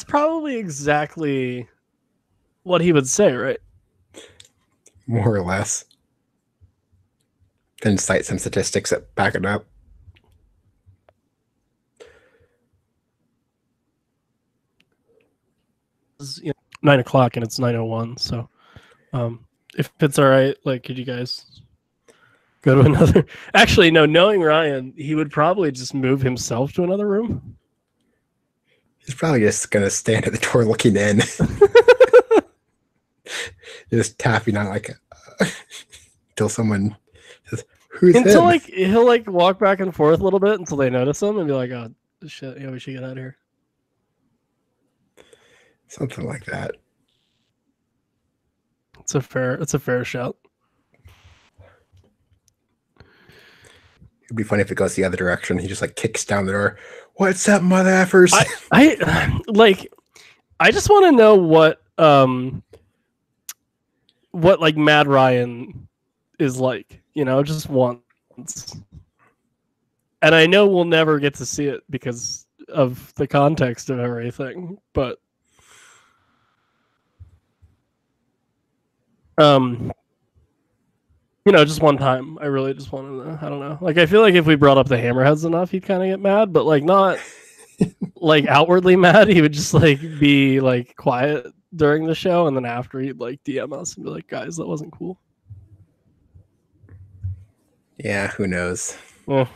probably exactly what he would say, right? More or less. Then cite some statistics that back it up. It's, 9 o'clock and it's 9:01. So, if it's all right, like, could you guys go to another? Actually, no. Knowing Ryan, he would probably just move himself to another room. He's probably just gonna stand at the door looking in, just tapping on like until someone says, "Who's until him?" like he'll like walk back and forth a little bit until they notice him and be like, "Oh shit, we should get out of here." Something like that. It's a fair shout. It'd be funny if it goes the other direction. He just like kicks down the door. What's up, mother effers? I like. I just want to know what like Mad Ryan is like. Just once. And I know we'll never get to see it because of the context of everything, but just one time. I really just wanted to, I don't know. Like, I feel like if we brought up the Hammerheads enough, he'd kind of get mad, but like not like outwardly mad. He would just like be like quiet during the show, and then after he'd like DM us and be like, "Guys, that wasn't cool." Yeah, who knows? Yeah.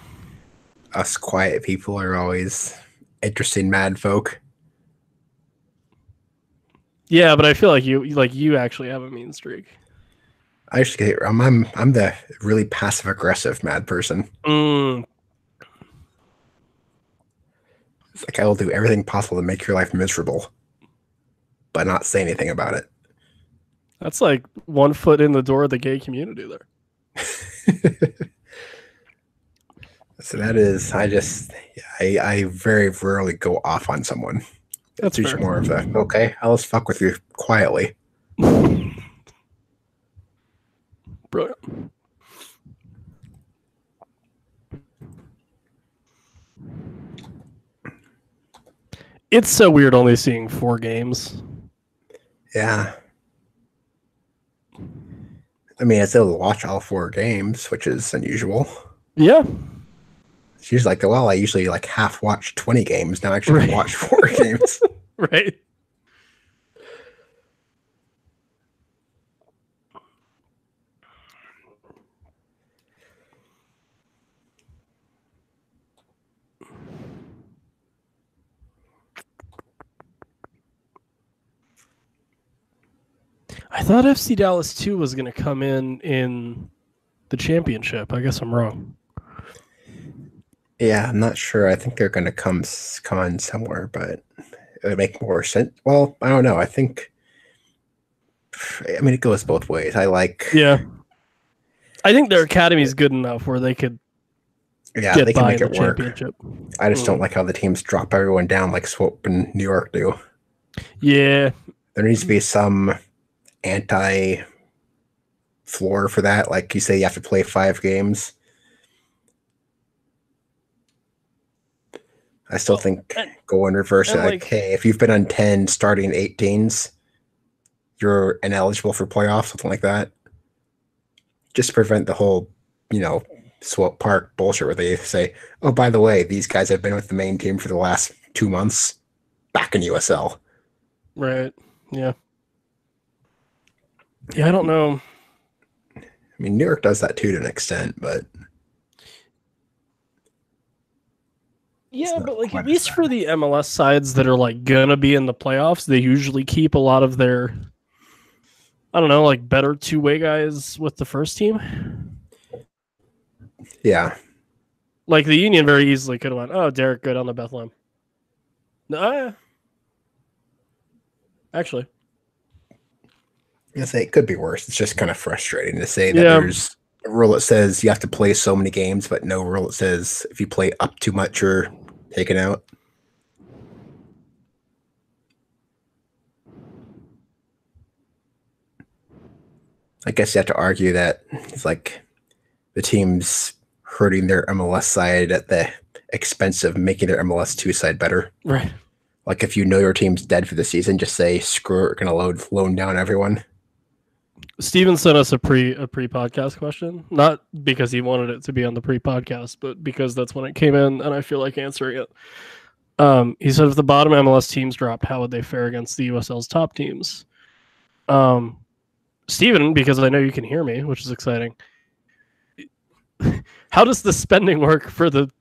Us quiet people are always interesting mad folk. Yeah, but I feel like you actually have a mean streak. I actually, I'm the really passive aggressive mad person. Mm. It's like I will do everything possible to make your life miserable, but not say anything about it. That's like one foot in the door of the gay community there. So that is, I very rarely go off on someone. That's usually more of a, okay, I'll just fuck with you quietly. Brilliant. It's so weird only seeing 4 games. Yeah. I mean, I still watch all 4 games, which is unusual. Yeah. It's usually like, well, I usually like half watch 20 games. Now I actually watch 4 games. Right. I thought FC Dallas 2 was going to come in the championship. I guess I'm wrong. Yeah, I'm not sure. I think they're going to come on somewhere, but it would make more sense. Well, I don't know. I mean, it goes both ways. Yeah. I think their academy is good enough where they could get they can make it work. Championship. I just don't like how the teams drop everyone down like Swope and New York do. Yeah. There needs to be some anti-floor for that. Like you say, you have to play 5 games. I still think go in reverse. Like, hey, if you've been on 10 starting 18s, you're ineligible for playoffs, something like that. Just to prevent the whole, Swope Park bullshit where they say, oh, by the way, these guys have been with the main team for the last 2 months back in USL. Right. Yeah. Yeah, I don't know. I mean, New York does that too to an extent, but... Yeah, but like at least for the MLS sides that are like gonna be in the playoffs, they usually keep a lot of their, I don't know, like better 2-way guys with the first team. Yeah. Like the Union very easily could have went, oh, Derek Good on the Bethlehem. No, actually. I say it could be worse. It's just kind of frustrating to say that there's a rule that says you have to play so many games, but no rule that says if you play up too much, you're taken out. I guess you have to argue that it's like the team's hurting their MLS side at the expense of making their MLS 2 side better. Right. Like if you know your team's dead for the season, just say screw it, we're gonna loan down everyone. Steven sent us a pre-podcast question, not because he wanted it to be on the pre-podcast, but because that's when it came in, and I feel like answering it. He said, if the bottom MLS teams dropped, how would they fare against the USL's top teams? Steven, because I know you can hear me, which is exciting. How does the spending work for the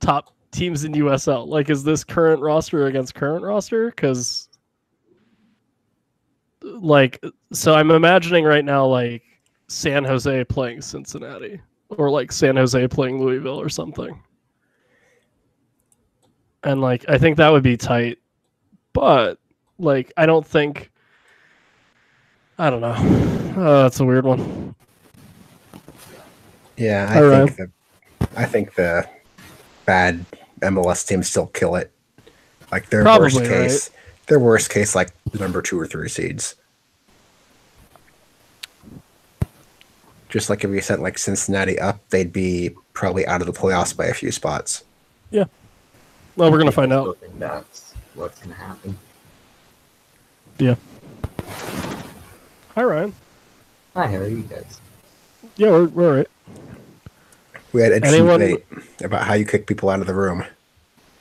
top teams in USL? Like, is this current roster against current roster? Because, like, so I'm imagining right now, like, San Jose playing Cincinnati, or like San Jose playing Louisville or something. And like, I think that would be tight, but like, I don't know. That's a weird one. Yeah, I think the bad MLS teams still kill it. Like their worst case, like the number 2 or 3 seeds. Just like if we sent like Cincinnati up, they'd be probably out of the playoffs by a few spots. Yeah. Well, we're gonna find out. I think that's what's gonna happen. Yeah. Hi, Ryan. Hi, how are you guys? Yeah, we're all right. We had a debate about how you kick people out of the room.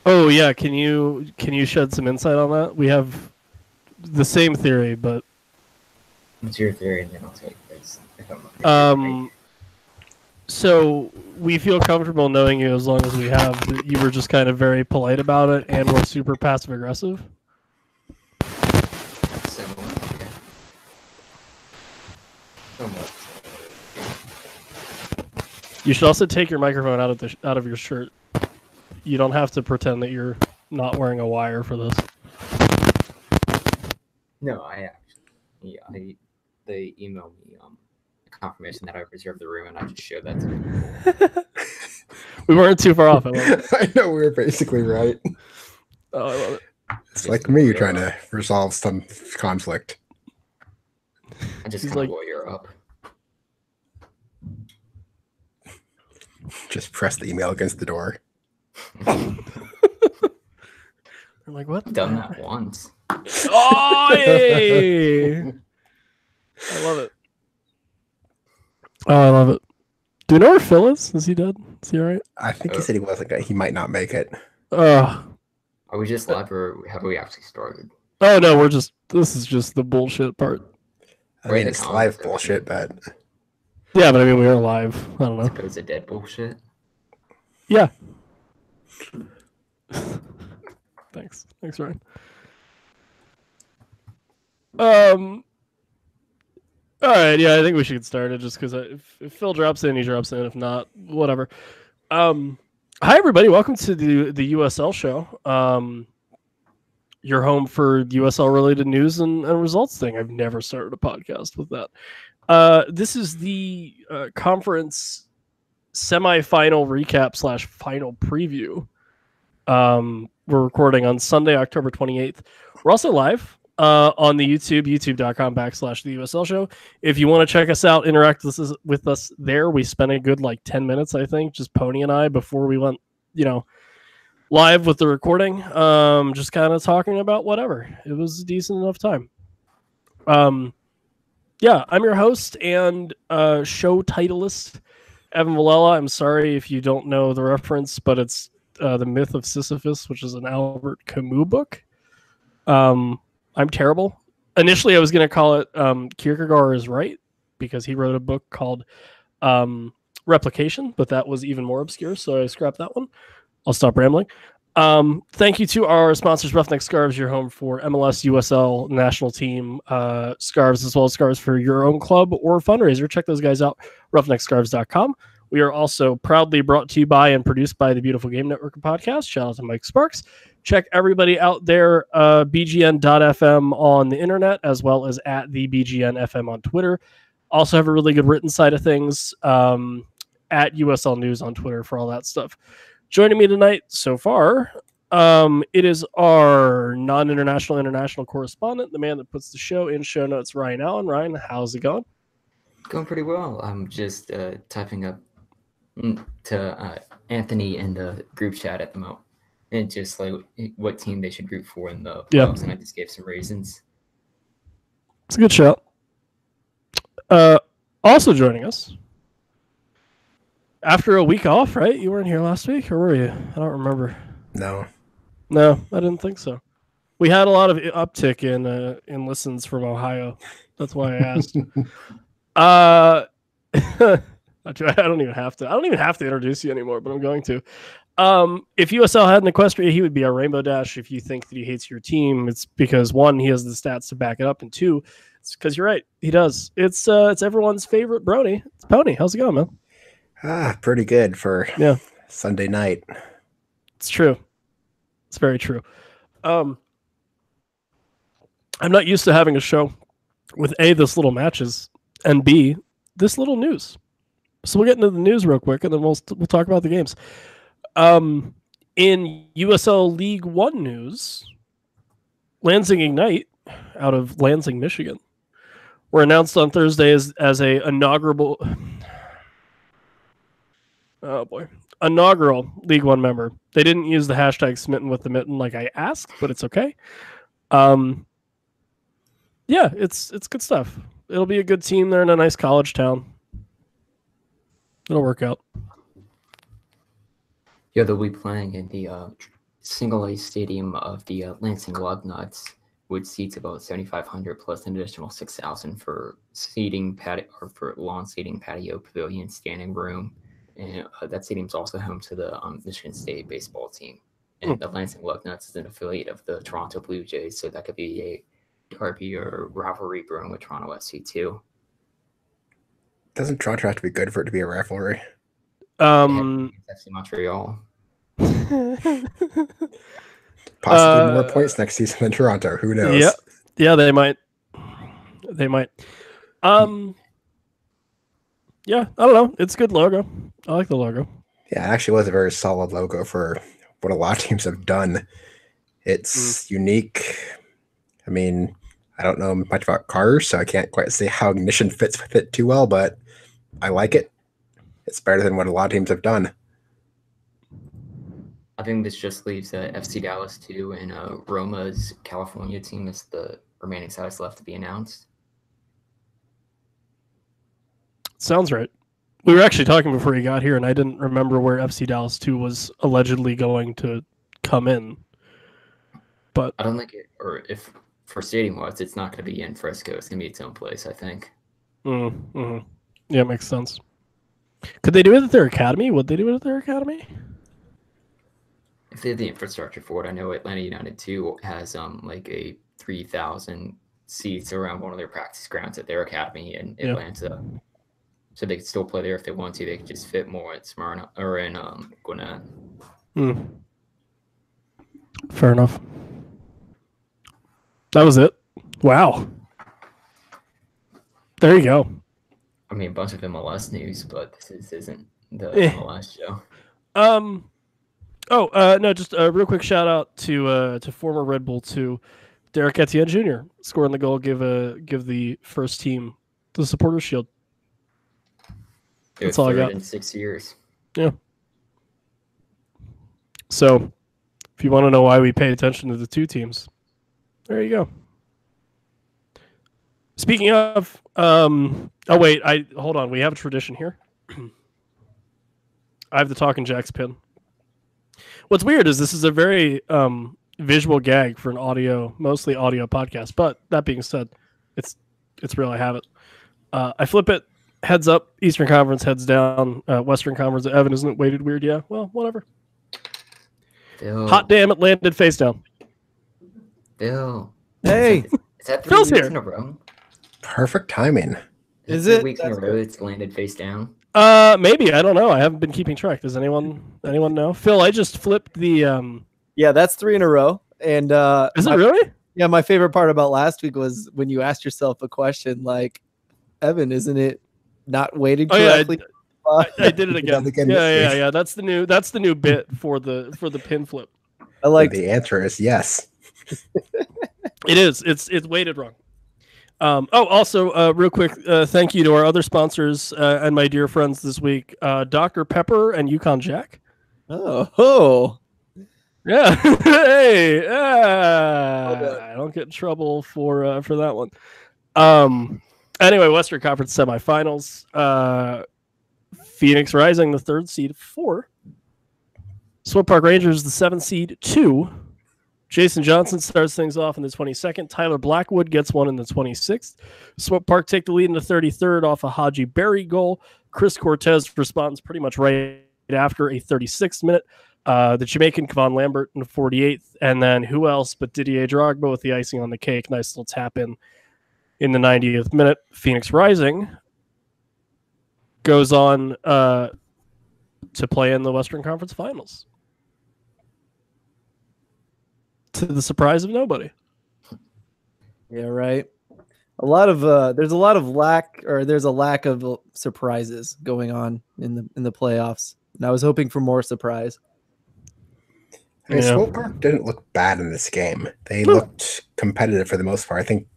Oh yeah, can you shed some insight on that? We have the same theory, but What's your theory, and then I'll tell you guys if I'm right. So we feel comfortable knowing you as long as we have. That you were just kind of very polite about it, and we're super passive aggressive. You should also take your microphone out of your shirt. You don't have to pretend that you're not wearing a wire for this. No, they emailed me confirmation that I reserved the room, and I just showed that to them. We weren't too far off. I love it. I know we were basically right. Oh, I love it. It's like me trying to resolve some conflict. I just kind of lawyer up. Just press the email against the door. I'm like, what? I've done that once. Oh, hey! I love it. Oh, I love it. Do you know where Phil is? Is he dead? Is he all right? I think he said he wasn't. He might not make it. Are we just live, or have we actually started? Oh no, this is just the bullshit part. I mean, it's live bullshit, but yeah, but I mean, we are live. I don't know. It's a dead bullshit. Yeah. Thanks, Ryan. All right, yeah, I think we should get started just because if Phil drops in, he drops in. If not, whatever. Hi, everybody. Welcome to the USL show. Your home for USL related news and results thing. I've never started a podcast with that. This is the conference semifinal recap / final preview. We're recording on Sunday, October 28th. We're also live on the youtube.com / the USL show. If you want to check us out, interact with us there. We spent a good 10 minutes, I think, just Pony and I before we went, live with the recording. Just kind of talking about whatever. It was a decent enough time. Yeah, I'm your host and show titleist, Evan Villela. I'm sorry if you don't know the reference, but it's The Myth of Sisyphus, which is an Albert Camus book. I'm terrible. Initially, I was going to call it Kierkegaard is Right, because he wrote a book called Replication, but that was even more obscure, so I scrapped that one. I'll stop rambling. Thank you to our sponsors, Roughneck Scarves, your home for MLS, USL, national team scarves, as well as scarves for your own club or fundraiser. Check those guys out, roughneckscarves.com. We are also proudly brought to you by and produced by the Beautiful Game Network podcast. Shout out to Mike Sparks. Check everybody out there, bgn.fm on the internet, as well as at the BGN FM on Twitter. Also have a really good written side of things at USL News on Twitter for all that stuff. Joining me tonight so far, it is our non-international international correspondent, the man that puts the show in show notes, Ryan Allen. Ryan, how's it going? Going pretty well. I'm just typing up to Anthony in the group chat at the moment. and just like what team they should root for in the playoffs, and I just gave some reasons. It's a good shout. Also joining us after a week off, right? You weren't here last week, or were you? I don't remember. No, I didn't think so. We had a lot of uptick in listens from Ohio. That's why I asked. I don't even have to introduce you anymore, but I'm going to. If USL had an Equestria, he would be our Rainbow Dash. If you think that he hates your team, it's because 1, he has the stats to back it up, and 2, it's because you're right, he does. It's everyone's favorite Brony. It's Pony. How's it going, man? Pretty good for Sunday night. It's true. It's very true. I'm not used to having a show with A, this little matches, and B, this little news. So we'll get into the news real quick, and then we'll talk about the games. In USL League One news, Lansing Ignite, out of Lansing, Michigan, were announced on Thursday as a inaugural League One member. They didn't use the hashtag smitten with the mitten like I asked, but it's okay. Yeah, it's good stuff. It'll be a good team. They're in a nice college town. It'll work out. Yeah, they'll be playing in the single A stadium of the Lansing Lugnuts, which seats about 7,500 plus an additional 6,000 for seating or for lawn seating, patio, pavilion, standing room. And that stadium's also home to the Michigan State baseball team. And the Lansing Lugnuts is an affiliate of the Toronto Blue Jays, so that could be a derby or rivalry brewing with Toronto FC too. Doesn't Toronto have to be good for it to be a rivalry? FC Montreal. Possibly more points next season than Toronto. Who knows? Yeah, they might. Yeah, I don't know. It's a good logo. I like the logo. Yeah, it actually was a very solid logo for what a lot of teams have done. It's unique. I mean, I don't know much about cars, so I can't quite say how Ignition fits with it too well, but I like it. It's better than what a lot of teams have done. I think this just leaves FC Dallas 2 and Roma's California team as the remaining sides left to be announced. Sounds right. We were actually talking before he got here, and I didn't remember where FC Dallas 2 was allegedly going to come in. But I don't think it, or if for stadium-wise, it's not going to be in Frisco. It's going to be its own place, I think. Yeah, it makes sense. Could they do it at their academy? Would they do it at their academy? If they have the infrastructure for it, I know Atlanta United 2 has like a 3,000 seats around one of their practice grounds at their academy in Atlanta. So they could still play there if they want to. They could just fit more at Smyrna or in Gwinnett. Fair enough. That was it. Wow. There you go. I mean, a bunch of MLS news, but this isn't the MLS show. No, just a real quick shout out to former Red Bull 2, Derek Etienne Jr. scoring the goal, give the first team the Supporters Shield. That's all I got. In 6 years. Yeah. So, if you want to know why we pay attention to the two teams, there you go. Speaking of, hold on. We have a tradition here. I have the Talking Jacks pin. What's weird is this is a very visual gag for an mostly audio podcast. But that being said, it's real. I have it. I flip it. Heads up, Eastern Conference, heads down, Western Conference. Evan, isn't it weighted weird? Yeah, well, whatever. Bill. Hot damn, it landed face down. Bill. Hey. Is that 3 Phil's weeks here. in a row? Perfect timing. Is it 3 weeks in a row it's landed face down? Maybe. I don't know. I haven't been keeping track. Does anyone know? Phil, I just flipped the... Yeah, that's 3 in a row. And is it really? Yeah, my favorite part about last week was when you asked yourself a question like, Evan, isn't it not weighted correctly? I did it again. Yeah. That's the new bit for the pin flip. I like the answer is yes. It is. It's weighted wrong. Also, real quick, thank you to our other sponsors and my dear friends this week, Dr. Pepper and Yukon Jack. Oh. Yeah. Hey, I don't get in trouble for that one. Anyway, Western Conference semifinals. Phoenix Rising, the 3rd seed, 4. Swope Park Rangers, the 7th seed, 2. Jason Johnson starts things off in the 22nd. Tyler Blackwood gets one in the 26th. Swope Park take the lead in the 33rd off a Haji Berry goal. Chris Cortez responds pretty much right after a 36th minute. The Jamaican Kevon Lambert in the 48th. And then who else but Didier Drogba with the icing on the cake. Nice little tap in the 90th minute. Phoenix Rising goes on to play in the Western Conference Finals, to the surprise of nobody. Yeah, right. There's a lack of surprises going on in the playoffs, and I was hoping for more surprise. I mean, Swope Park didn't look bad in this game. They looked competitive for the most part. I think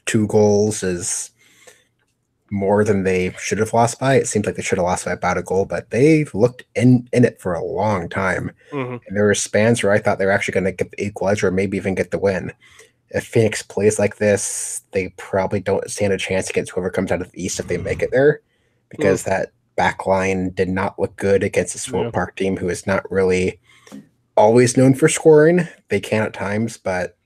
2 goals is more than they should have lost by. It seems like they should have lost by about a goal, but they looked in it for a long time. And there were spans where I thought they were actually going to get the equalizer or maybe even get the win. If Phoenix plays like this, they probably don't stand a chance against whoever comes out of the East if they make it there, because that back line did not look good against the Swope Park team, who is not really always known for scoring. They can at times, but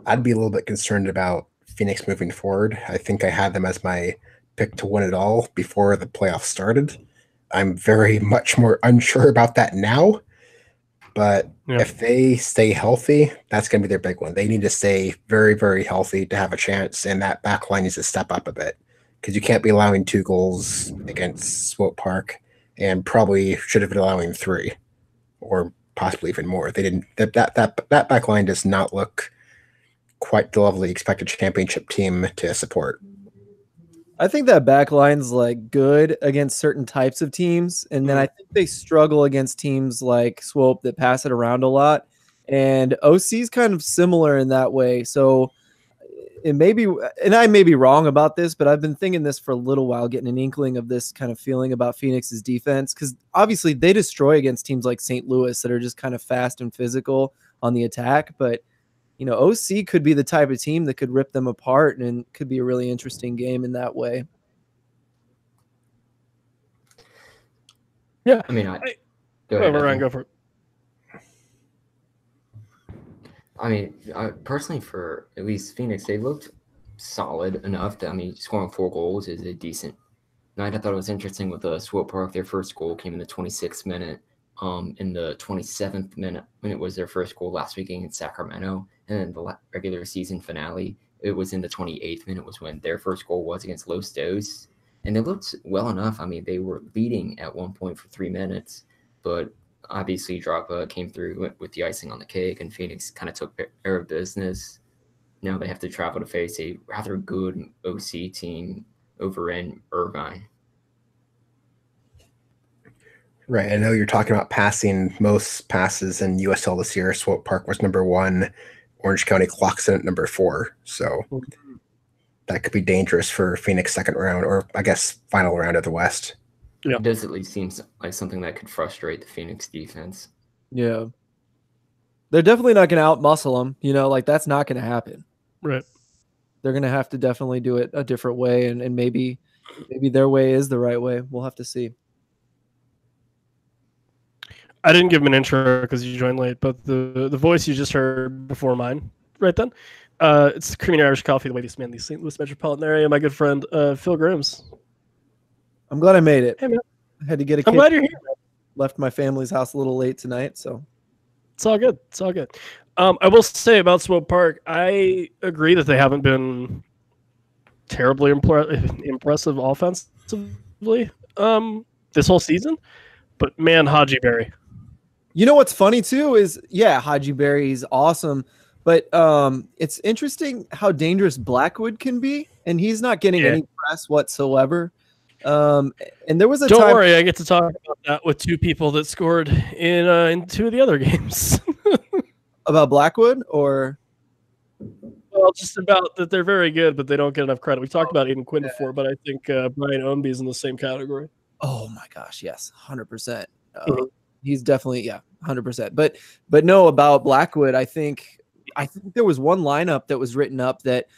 I'd be a little bit concerned about Phoenix moving forward. I think I had them as my pick to win it all before the playoffs started. I'm very much more unsure about that now, but if they stay healthy, that's going to be their big one. They need to stay very, very healthy to have a chance, and that back line needs to step up a bit, because you can't be allowing 2 goals against Swope Park, and probably should have been allowing 3 or possibly even more. They didn't. That back line does not look quite the level of the expected championship team to support. I think that back line's like good against certain types of teams, and then I think they struggle against teams like Swope that pass it around a lot. And OC's kind of similar in that way. So it may be, and I may be wrong about this, but I've been thinking this for a little while, getting an inkling of this kind of feeling about Phoenix's defense, because obviously they destroy against teams like St. Louis that are just kind of fast and physical on the attack. But OC could be the type of team that could rip them apart, and could be a really interesting game in that way. Yeah. I mean, go ahead, Ryan, go for it. I mean, personally, for at least Phoenix, they looked solid enough that, scoring 4 goals is a decent night. I thought it was interesting with the Swope Park. Their first goal came in the 26th minute. In the 27th minute, when it was their first goal last week against Sacramento, and then the regular season finale, it was in the 28th minute was when their first goal was against Los Dos, and they looked well enough. They were leading at one point for 3 minutes, but obviously Drogba came through with the icing on the cake, and Phoenix kind of took care of business. Now they have to travel to face a rather good OC team over in Irvine. Right. I know you're talking about passing. Most passes in USL this year. Swope Park was number 1. Orange County clocks in at number 4. So that could be dangerous for Phoenix second round, or I guess final round of the West. Yeah. It does at least seem like something that could frustrate the Phoenix defense. Yeah. They're definitely not going to out-muscle them. That's not going to happen. Right. They're going to have to definitely do it a different way, and maybe their way is the right way. We'll have to see. I didn't give him an intro because you joined late, but the voice you just heard before mine, right then, it's Creamy Irish Coffee, the Ladies Man, the St. Louis metropolitan area. My good friend Phil Grims. I'm glad I made it. Hey man, I had to get a. I'm glad you're here. Man. Left my family's house a little late tonight, so it's all good. It's all good. I will say about Swope Park, I agree that they haven't been terribly impressive offensively this whole season, but man, Haji Berry. What's funny too is, Haji Berry is awesome, but it's interesting how dangerous Blackwood can be, and he's not getting any press whatsoever. And there was a Don't worry, I get to talk about that with 2 people that scored in 2 of the other games. About Blackwood, or well, just about that they're very good, but they don't get enough credit. We talked about Aiden Quinn before, but I think Brian Ownby is in the same category. Oh my gosh, yes, 100%. He's definitely 100%. But no, about Blackwood, I think there was one lineup that was written up that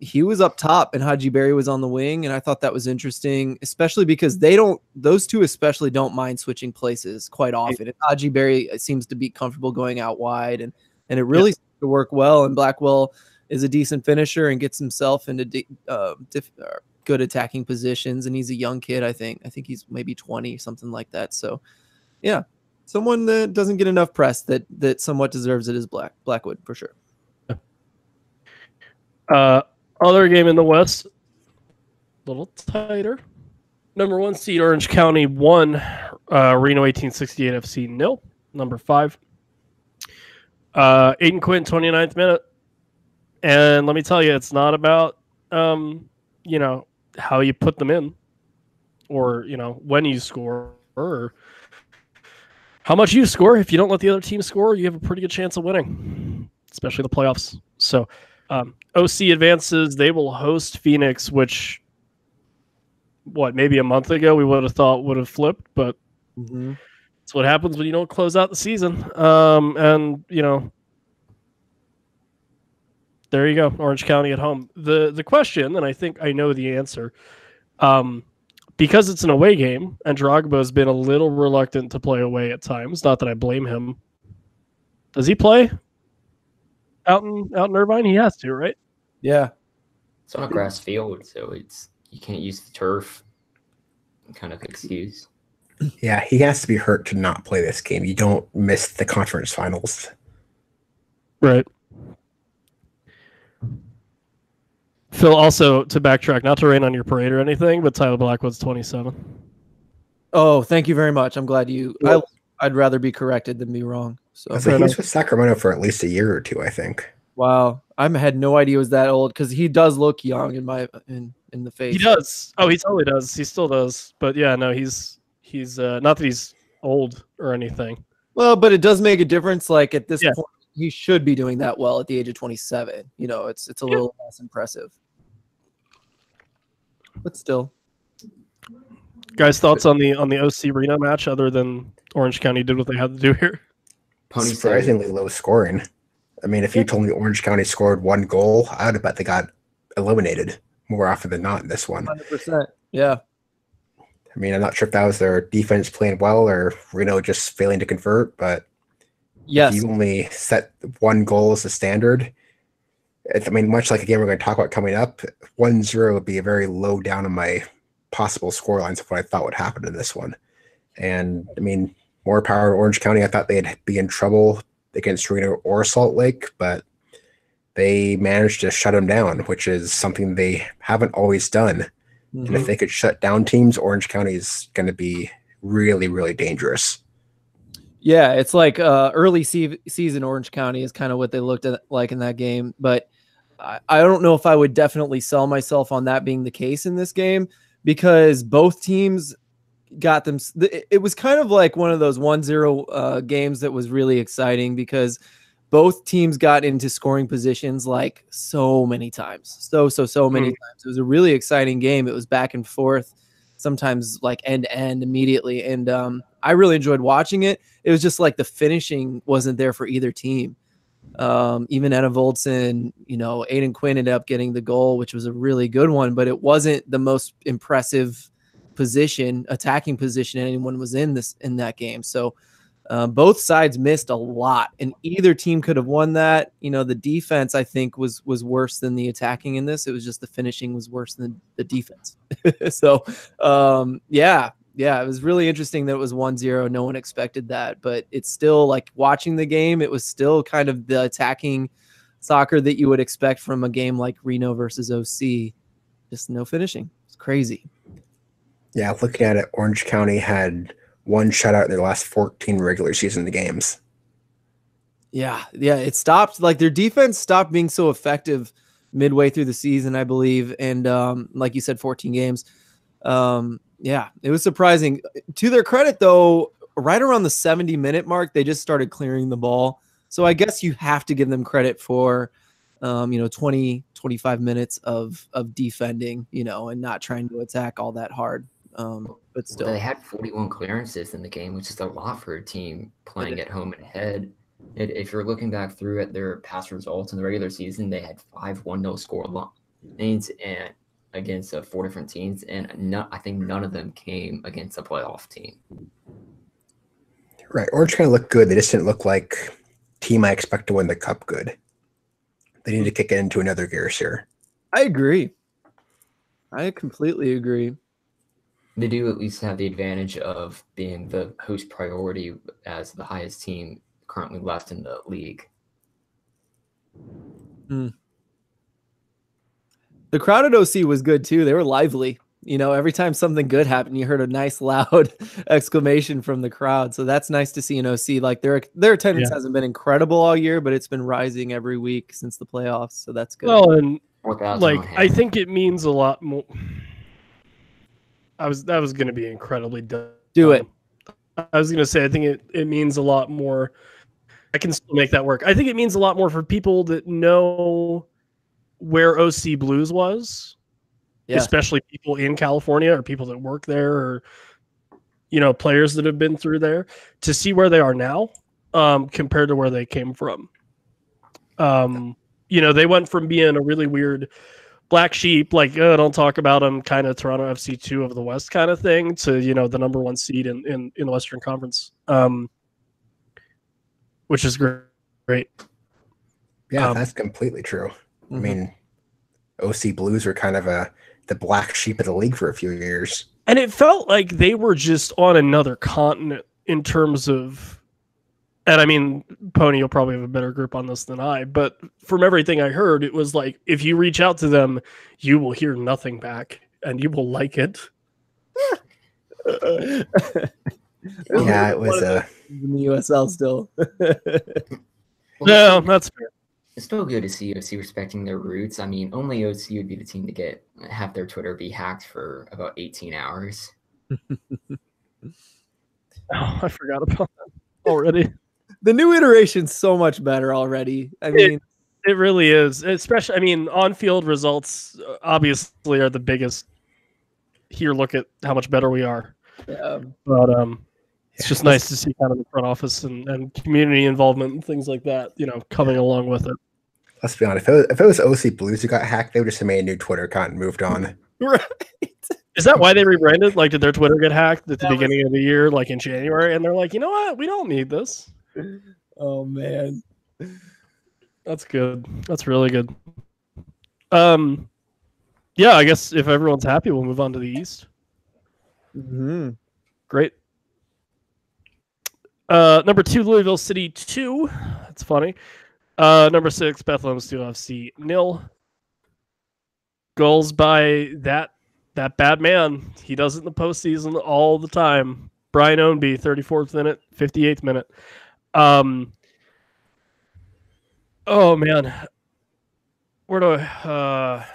he was up top and Haji Berry was on the wing, and I thought that was interesting, especially because those two especially don't mind switching places quite often. And Haji Berry seems to be comfortable going out wide, and it really seems to work well. And Blackwell is a decent finisher and gets himself into good attacking positions, and he's a young kid. I think he's maybe 20, something like that. So yeah, someone that doesn't get enough press that somewhat deserves it is Blackwood for sure. Other game in the West, a little tighter. Number 1 seed Orange County 1, Reno 1868 FC 0. Number 5. Aiden Quinn, 29th minute. And let me tell you, it's not about how you put them in, or when you score, or how much you score. If you don't let the other team score, you have a pretty good chance of winning, especially the playoffs. So OC advances. They will host Phoenix, which maybe a month ago we would have thought would have flipped, but that's what happens when you don't close out the season. And there you go, Orange County at home. The question, and I think I know the answer, because it's an away game, and Drogba's been a little reluctant to play away at times. Not that I blame him. Does he play out in Irvine? He has to, right? Yeah. It's on a grass field, so you can't use the turf kind of excuse. Yeah, he has to be hurt to not play this game. You don't miss the conference finals. Right. Phil, also to backtrack, not to rain on your parade or anything, but Tyler Blackwood's 27. Oh, thank you very much. I'm glad I'd rather be corrected than be wrong. So he was with Sacramento for at least a year or two, I think. Wow, I had no idea he was that old, because he does look young in the face. He does. Oh, he totally does. He still does. But yeah, no, he's not that he's old or anything. Well, but it does make a difference. Like at this point, he should be doing that well at the age of 27. It's a little less impressive. But still. Guys, thoughts on the OC Reno match other than Orange County did what they had to do here? Surprisingly low scoring. I mean, if you told me Orange County scored 1 goal, I would have bet they got eliminated more often than not in this one. 100%. Yeah. I mean, I'm not sure if that was their defense playing well or Reno just failing to convert, but yes, if you only set 1 goal as the standard. Much like a game we're going to talk about coming up, 1-0 would be a very low down on my possible score lines of what I thought would happen in this one. And more power to Orange County. I thought they'd be in trouble against Reno or Salt Lake, but they managed to shut them down, which is something they haven't always done. Mm-hmm. And if they could shut down teams, Orange County is going to be really, really dangerous. Yeah, it's like early season Orange County is kind of what they looked at like in that game. But I don't know if I would definitely sell myself on that being the case in this game, because both teams got them. It was kind of like one of those 1-0 games that was really exciting, because both teams got into scoring positions like so many times. So many times. It was a really exciting game. It was back and forth, sometimes like end to end immediately. And I really enjoyed watching it. It was just like the finishing wasn't there for either team. Even Anna Voldson, Aiden Quinn ended up getting the goal, which was a really good one, but it wasn't the most impressive attacking position anyone was in that game. So both sides missed a lot, and either team could have won that. The defense, I think, was worse than the attacking in this. It was just the finishing was worse than the defense. So, it was really interesting that it was 1-0. No one expected that, but it's still like watching the game. It was still kind of the attacking soccer that you would expect from a game like Reno versus OC. Just no finishing. It's crazy. Yeah, looking at it, Orange County had 1 shutout in their last 14 regular season games. Yeah, it stopped. Like their defense stopped being so effective midway through the season, I believe. And like you said, 14 games. It was surprising. To their credit, though, right around the 70-minute mark, they just started clearing the ball. So I guess you have to give them credit for, 20, 25 minutes of defending, and not trying to attack all that hard. But but still. Well, they had 41 clearances in the game, which is a lot for a team playing at home and ahead. If you're looking back through at their past results in the regular season, they had 5 1-0 score lines and against 4 different teams, and I think none of them came against a playoff team. Right. Orange kind of looked good. They just didn't look like team I expect to win the cup good. They need to kick it into another gear here. I agree. I completely agree. They do at least have the advantage of being the host priority as the highest team currently left in the league. The crowd at OC was good too. They were lively. You know, every time something good happened, you heard a nice loud exclamation from the crowd. So that's nice to see in OC. Like their attendance hasn't been incredible all year, but it's been rising every week since the playoffs. So that's good. Well, and like I think it means a lot more. That was going to be incredibly dumb. Do it. I was going to say I think it means a lot more. I can still make that work. I think it means a lot more for people that know where OC Blues was. Yeah. Especially people in California or people that work there or, you know, players that have been through there to see where they are now compared to where they came from. You know, they went from being a really weird black sheep, like, don't talk about them, kind of Toronto FC2 of the West kind of thing, to, you know, the number 1 seed in the Western Conference, which is great. Yeah, that's completely true. Mm-hmm. I mean, OC Blues were kind of the black sheep of the league for a few years. And it felt like they were just on another continent in terms of, and I mean, Pony, you'll probably have a better grip on this than I, but from everything I heard, it was like, if you reach out to them, you will hear nothing back and you will like it. Yeah, it was in the USL still. No, that's fair. It's still good to see OC respecting their roots. I mean, only OC would be the team to have their Twitter be hacked for about 18 hours. Oh, I forgot about that already. The new iteration's so much better already. I mean, it really is. Especially, I mean, on-field results obviously are the biggest. Here, look at how much better we are. Yeah. But it's just nice to see kind of the front office and community involvement and things like that, you know, coming along with it. Let's be honest. If it was OC Blues who got hacked, they would just have made a new Twitter account and moved on. Right. Is that why they rebranded? Like, did their Twitter get hacked at the beginning of the year, like in January? And they're like, you know what? We don't need this. Oh, man. That's good. That's really good. Yeah, I guess if everyone's happy, we'll move on to the East. Mm-hmm. Great. Number 2, Louisville City 2. That's funny. Number 6, Bethlehem Steel FC 0. Goals by that bad man. He does it in the postseason all the time. Brian Ownby, 34th minute, 58th minute. Oh man, where do I?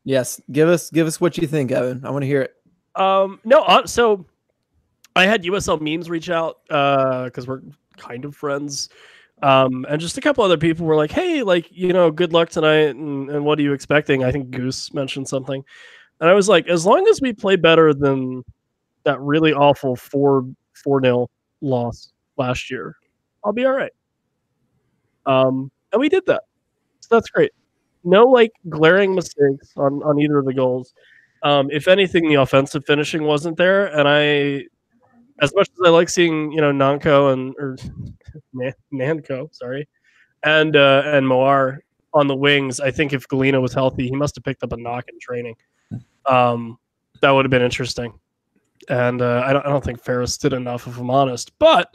Yes, give us what you think, Evan. I want to hear it. No, so I had USL memes reach out because we're kind of friends. And just a couple other people were like, hey, like, you know, good luck tonight. And what are you expecting? I think Goose mentioned something. And I was like, as long as we play better than that really awful 4-0 loss last year, I'll be all right. And we did that. So that's great. No, like, glaring mistakes on either of the goals. If anything, the offensive finishing wasn't there. And as much as I like seeing, you know, Nanko and Moar on the wings, I think if Galena was healthy, he must have picked up a knock in training. That would have been interesting. And I don't think Ferris did enough, if I'm honest. But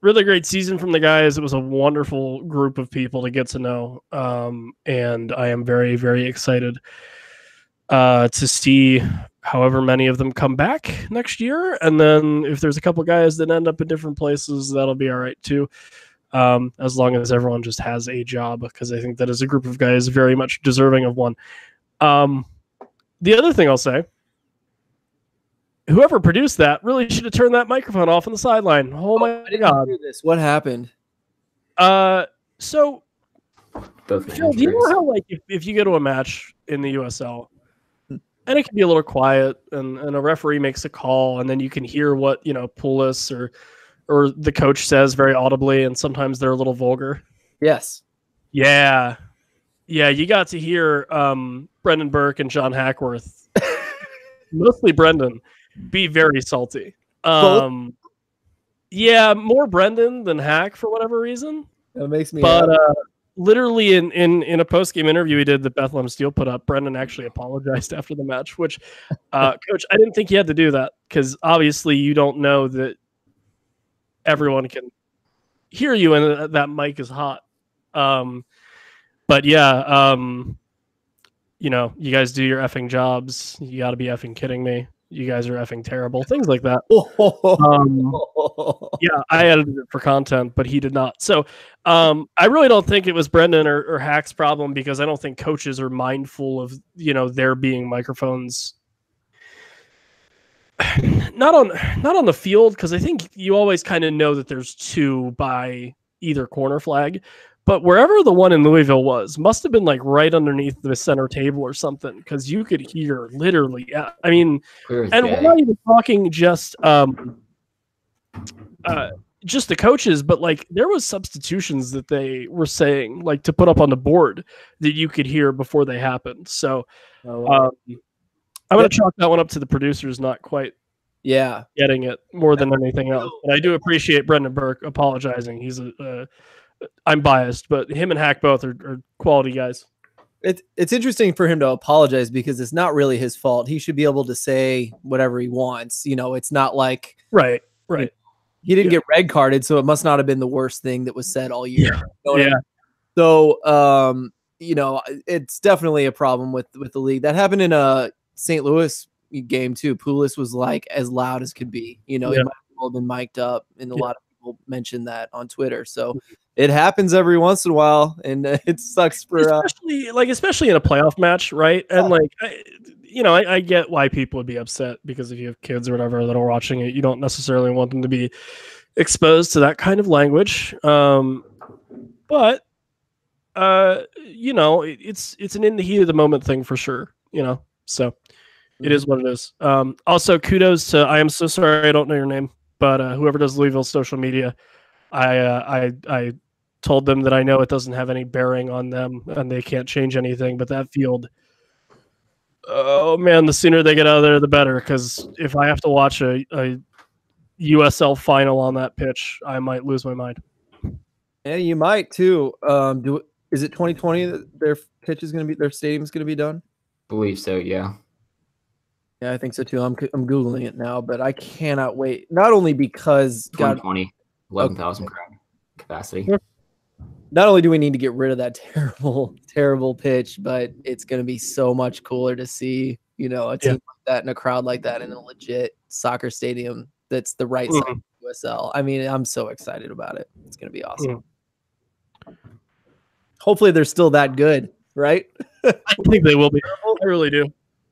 really great season from the guys. It was a wonderful group of people to get to know. And I am very, very excited to see however many of them come back next year. And then if there's a couple guys that end up in different places, that'll be all right too. As long as everyone just has a job, because I think that is a group of guys very much deserving of one. The other thing I'll say, whoever produced that really should have turned that microphone off on the sideline. Oh my God. What happened? So Phil, do you know how, like, if you go to a match in the USL And it can be a little quiet, and a referee makes a call, and then you can hear what, Poulos or the coach says very audibly, and sometimes they're a little vulgar. Yes. Yeah. Yeah, you got to hear Brendan Burke and John Hackworth, mostly Brendan, be very salty. Yeah, more Brendan than Hack for whatever reason. That makes me. But literally in a post-game interview he did that Bethlehem Steel put up, Brendan actually apologized after the match, which, Coach, I didn't think he had to do that because obviously you don't know that everyone can hear you and that mic is hot. But yeah, you guys do your effing jobs. You got to be effing kidding me. You guys are effing terrible. Things like that. Yeah, I edited it for content, but he did not. So I really don't think it was Brendan or Hack's problem, because I don't think coaches are mindful of, there being microphones. Not on the field, because I think you always kind of know that there's two by either corner flag. But wherever the one in Louisville must have been like right underneath the center table or something, because you could hear literally. I mean, and we're not even talking just the coaches, but like there was substitutions that they were saying like to put up on the board that you could hear before they happened. So I'm going to chalk that one up to the producers not quite getting it more than anything else. And I do appreciate Brendan Burke apologizing. He's I'm biased, but him and Hack both are quality guys. It's interesting for him to apologize because it's not really his fault. He should be able to say whatever he wants. It's not like right. He didn't get red carded, so it must not have been the worst thing that was said all year. Yeah. So it's definitely a problem with the league. That happened in a St. Louis game too. Poulos was like as loud as could be. He might have been mic'd up, and a lot of people mentioned that on Twitter. So it happens every once in a while, and it sucks for especially in a playoff match, right? And I get why people would be upset, because if you have kids or whatever that are watching it, you don't necessarily want them to be exposed to that kind of language. But it's an in the heat of the moment thing for sure. So it is what it is. Also, kudos to, I am so sorry I don't know your name, but whoever does Louisville social media. I told them that I know it doesn't have any bearing on them and they can't change anything, but that field, oh man, the sooner they get out of there, the better. Because if I have to watch a USL final on that pitch, I might lose my mind. Yeah, you might too. Is it 2020 that their pitch is going to be, their stadium's going to be done? Believe so, yeah. Yeah, I think so too. I'm Googling it now, but I cannot wait. Not only because 2020. 11,000 crowd capacity. Not only do we need to get rid of that terrible pitch, but it's going to be so much cooler to see, a team like that and a crowd like that in a legit soccer stadium that's the right side of USL. I mean, I'm so excited about it. It's going to be awesome. Hopefully they're still that good, right? I think they will be. I really do.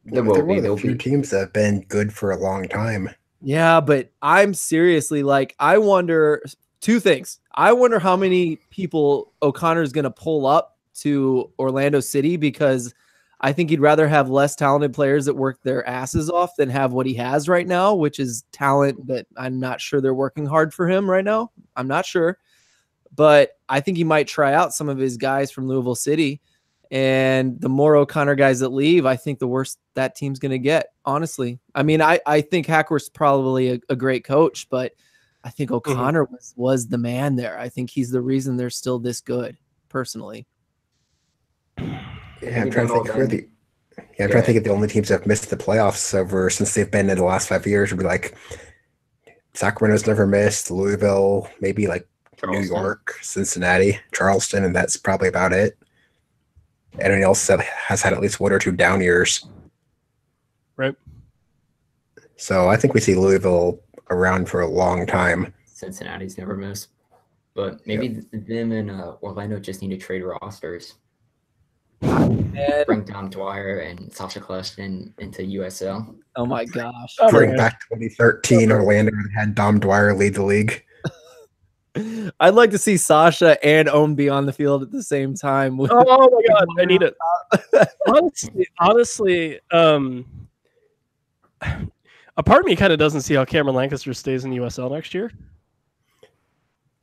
There will be. There will be teams that have been good for a long time. Yeah, but I'm seriously I wonder two things. I wonder how many people O'Connor is going to pull up to Orlando City, because I think he'd rather have less talented players that work their asses off than have what he has right now, which is talent that I'm not sure they're working hard for him right now. I'm not sure. But I think he might try out some of his guys from Louisville City. And the more O'Connor guys that leave, I think the worse that team's going to get, honestly. I mean, I think Hackworth's probably a great coach, but I think O'Connor was the man there. I think he's the reason they're still this good, personally. Yeah, I'm trying to think of the only teams that have missed the playoffs since they've been in the last 5 years. Would be like Sacramento's never missed, Louisville, maybe like Charleston. New York, Cincinnati, Charleston, and that's probably about it. Anyone else that has had at least one or two down years. Right. So I think we see Louisville around for a long time. Cincinnati's never missed. But maybe them and Orlando just need to trade rosters. And bring Dom Dwyer and Sasha Kleston into USL. Oh my gosh. Bring back 2013 Orlando had Dom Dwyer lead the league. I'd like to see Sasha and Ohm be on the field at the same time. Oh my god, I need it. Honestly, a part of me kind of doesn't see how Cameron Lancaster stays in the USL next year.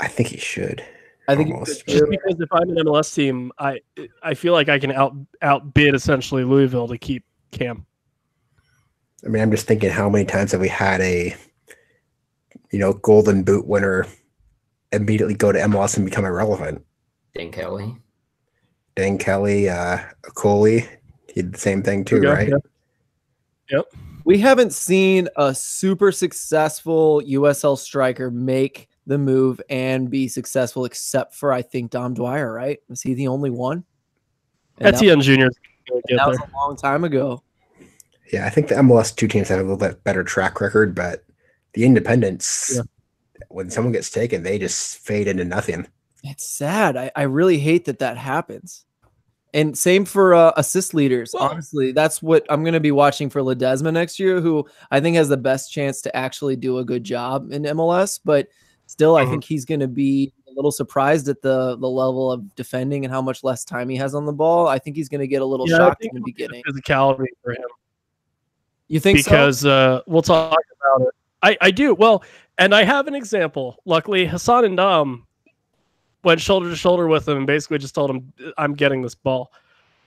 I think he should. I think almost. Just because if I'm an MLS team, I feel like I can outbid essentially Louisville to keep Cam. I mean, I'm just thinking how many times have we had a, Golden Boot winner immediately go to MLS and become irrelevant? Dan Kelly. Coley, he did the same thing too, right? Yeah. Yep. We haven't seen a super successful USL striker make the move and be successful, except for I think Dom Dwyer, right? Was he the only one? Etienne Jr. That was a long time ago. Yeah, I think the MLS 2 teams have a little bit better track record, but the independents, when someone gets taken, they just fade into nothing. It's sad. I really hate that happens. And same for assist leaders. Well, honestly, that's what I'm going to be watching for Ledesma next year, who I think has the best chance to actually do a good job in MLS. But still, I think he's going to be a little surprised at the level of defending and how much less time he has on the ball. I think he's going to get a little shocked in the beginning. Physicality for him. You think because we'll talk about it. I do. Well, and I have an example. Luckily, Hassan and Dom went shoulder to shoulder with him and basically just told him, I'm getting this ball.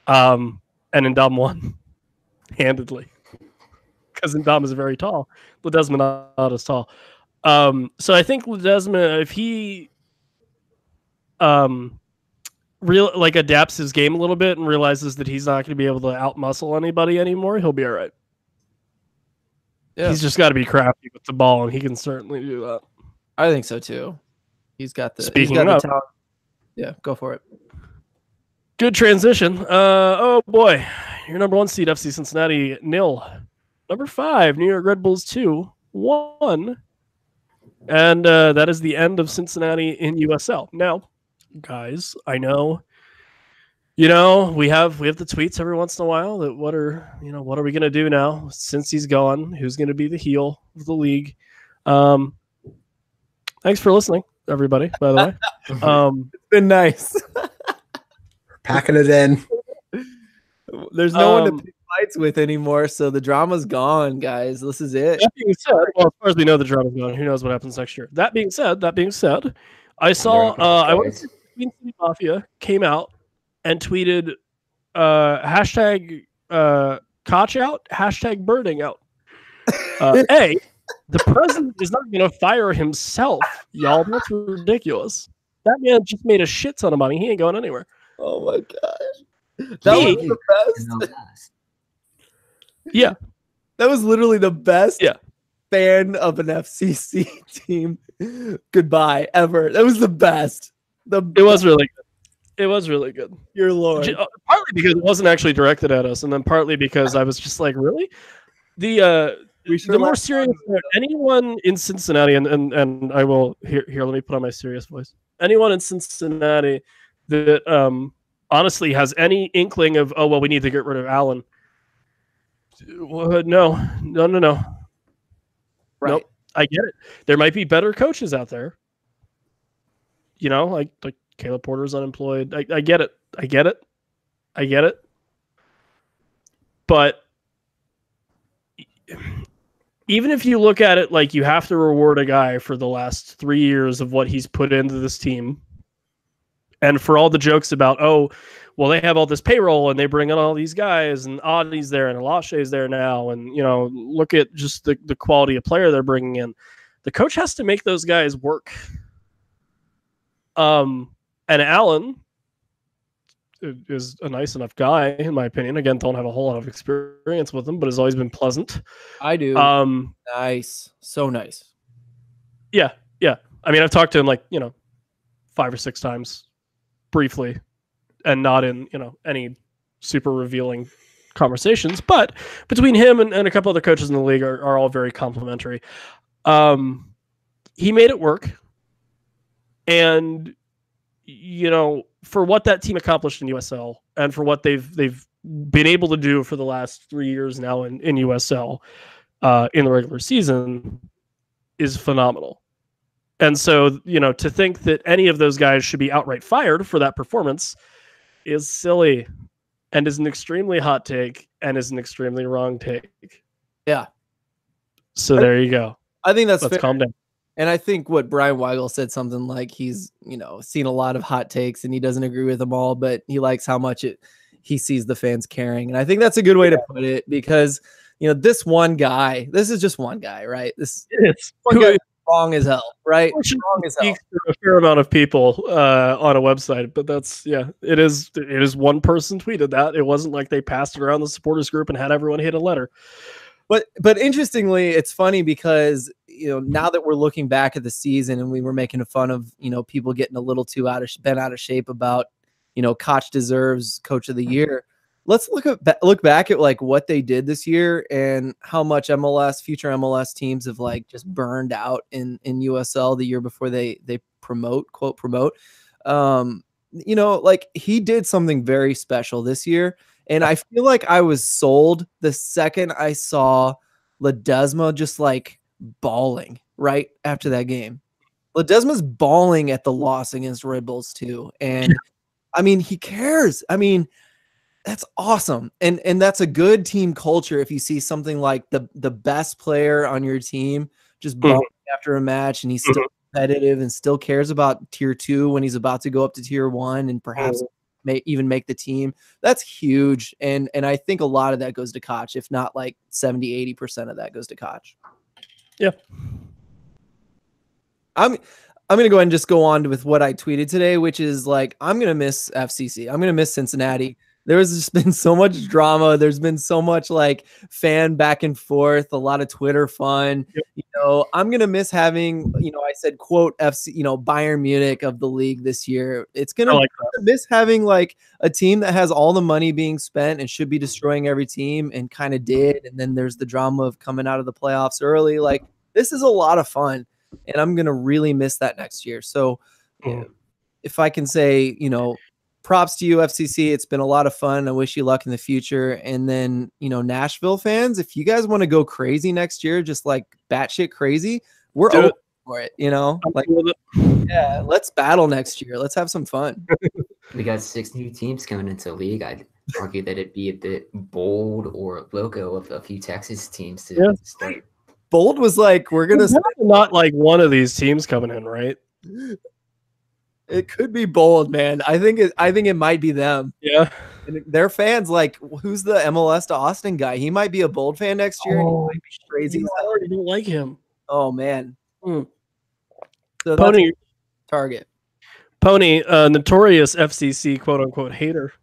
And Ndam won handedly. Because Ndam is very tall. Ledesma not as tall. So I think Ledesma, if he adapts his game a little bit and realizes that he's not going to be able to outmuscle anybody anymore, he'll be all right. Yeah. He's just got to be crafty with the ball, and he can certainly do that. I think so too. He's got the talent. Yeah, go for it. Good transition. Oh boy, your number 1 seed FC Cincinnati 0, number 5 New York Red Bulls 2-1, and that is the end of Cincinnati in USL. Now, guys, I know. We have the tweets every once in a while that what are we going to do now since he's gone? Who's going to be the heel of the league? Thanks for listening, everybody, by the way. It's been nice. Packing it in. There's no one to pick fights with anymore, so the drama's gone, guys. This is it. That being said, well, as far as we know, the drama's gone. Who knows what happens next year? That being said, I saw I went to Queen City Mafia came out and tweeted hashtag Koch out, hashtag birding out. The president is not going to fire himself, y'all. That's ridiculous. That man just made a shit ton of money. He ain't going anywhere. Oh my gosh. That was the best. Yeah. That was literally the best fan of an FCC team goodbye ever. That was the best. It was really good. It was really good. Your Lord. Partly because it wasn't actually directed at us, and then partly because I was just like, really? The more serious anyone in Cincinnati, and I will here. Let me put on my serious voice. Anyone in Cincinnati that honestly has any inkling of we need to get rid of Allen. No. Right. Nope. I get it. There might be better coaches out there. Like Caleb Porter's unemployed. I get it. But even if you look at it like you have to reward a guy for the last 3 years of what he's put into this team, and for all the jokes about, they have all this payroll and they bring in all these guys and Audie's there and Alashe's there now, and look at just the quality of player they're bringing in. The coach has to make those guys work. And Allen is a nice enough guy, in my opinion. Again, don't have a whole lot of experience with him, but has always been pleasant. I do. Nice. So nice. Yeah. I mean, I've talked to him 5 or 6 times briefly and not in, any super revealing conversations. But between him and a couple other coaches in the league are all very complimentary. He made it work. And, for what that team accomplished in USL and for what they've been able to do for the last 3 years now in USL in the regular season is phenomenal. And so, to think that any of those guys should be outright fired for that performance is silly and is an extremely hot take and is an extremely wrong take. Yeah. So there you go. I think that's Let's fair. calm down. And I think what Brian Weigel said something like he's, seen a lot of hot takes and he doesn't agree with them all, but he likes how much he sees the fans caring. And I think that's a good way to put it because, this one guy, this is just one guy, right? It's wrong as hell, right? Wrong as hell. A fair amount of people on a website, but it is one person tweeted that. It wasn't like they passed it around the supporters group and had everyone hit a letter. But interestingly, it's funny because now that we're looking back at the season and we were making fun of people getting a little too bent out of shape about Koch deserves Coach of the Year. Let's look back at like what they did this year and how much future MLS teams have like just burned out in USL the year before they quote promote. Like he did something very special this year. And I feel like I was sold the second I saw Ledesma just like bawling right after that game. Ledesma's bawling at the loss against Red Bulls too. And I mean, he cares. I mean, that's awesome. And that's a good team culture. If you see something like the best player on your team just bawling after a match and he's still competitive and still cares about tier 2 when he's about to go up to tier 1 and perhaps may even make the team. That's huge. And I think a lot of that goes to Koch, if not like 70-80% of that goes to Koch. Yeah. I'm going to go ahead and just go on with what I tweeted today, which is like, I'm going to miss FCC. I'm going to miss Cincinnati. There's just been so much drama. There's been so much like fan back and forth, a lot of Twitter fun. Yep. I'm going to miss having, I said, quote, FC, Bayern Munich of the league this year. It's going to miss having like a team that has all the money being spent and should be destroying every team and kind of did. And then there's the drama of coming out of the playoffs early. Like this is a lot of fun and I'm going to really miss that next year. So if I can say, props to you, FCC. It's been a lot of fun. I wish you luck in the future. And then, Nashville fans, if you guys want to go crazy next year, just like batshit crazy, we're open for it. Yeah, let's battle next year. Let's have some fun. We got 6 new teams coming into the league. I'd argue that it'd be a bit bold or logo of a few Texas teams to start. Bold was like, we're going to not like one of these teams coming in, right? It could be bold, man. I think it might be them. Yeah. And their fans, like, who's the MLS to Austin guy? He might be a bold fan next year. Oh, and he might be crazy. I already don't like him. Oh man. So Pony target. Pony, notorious FCC quote unquote hater.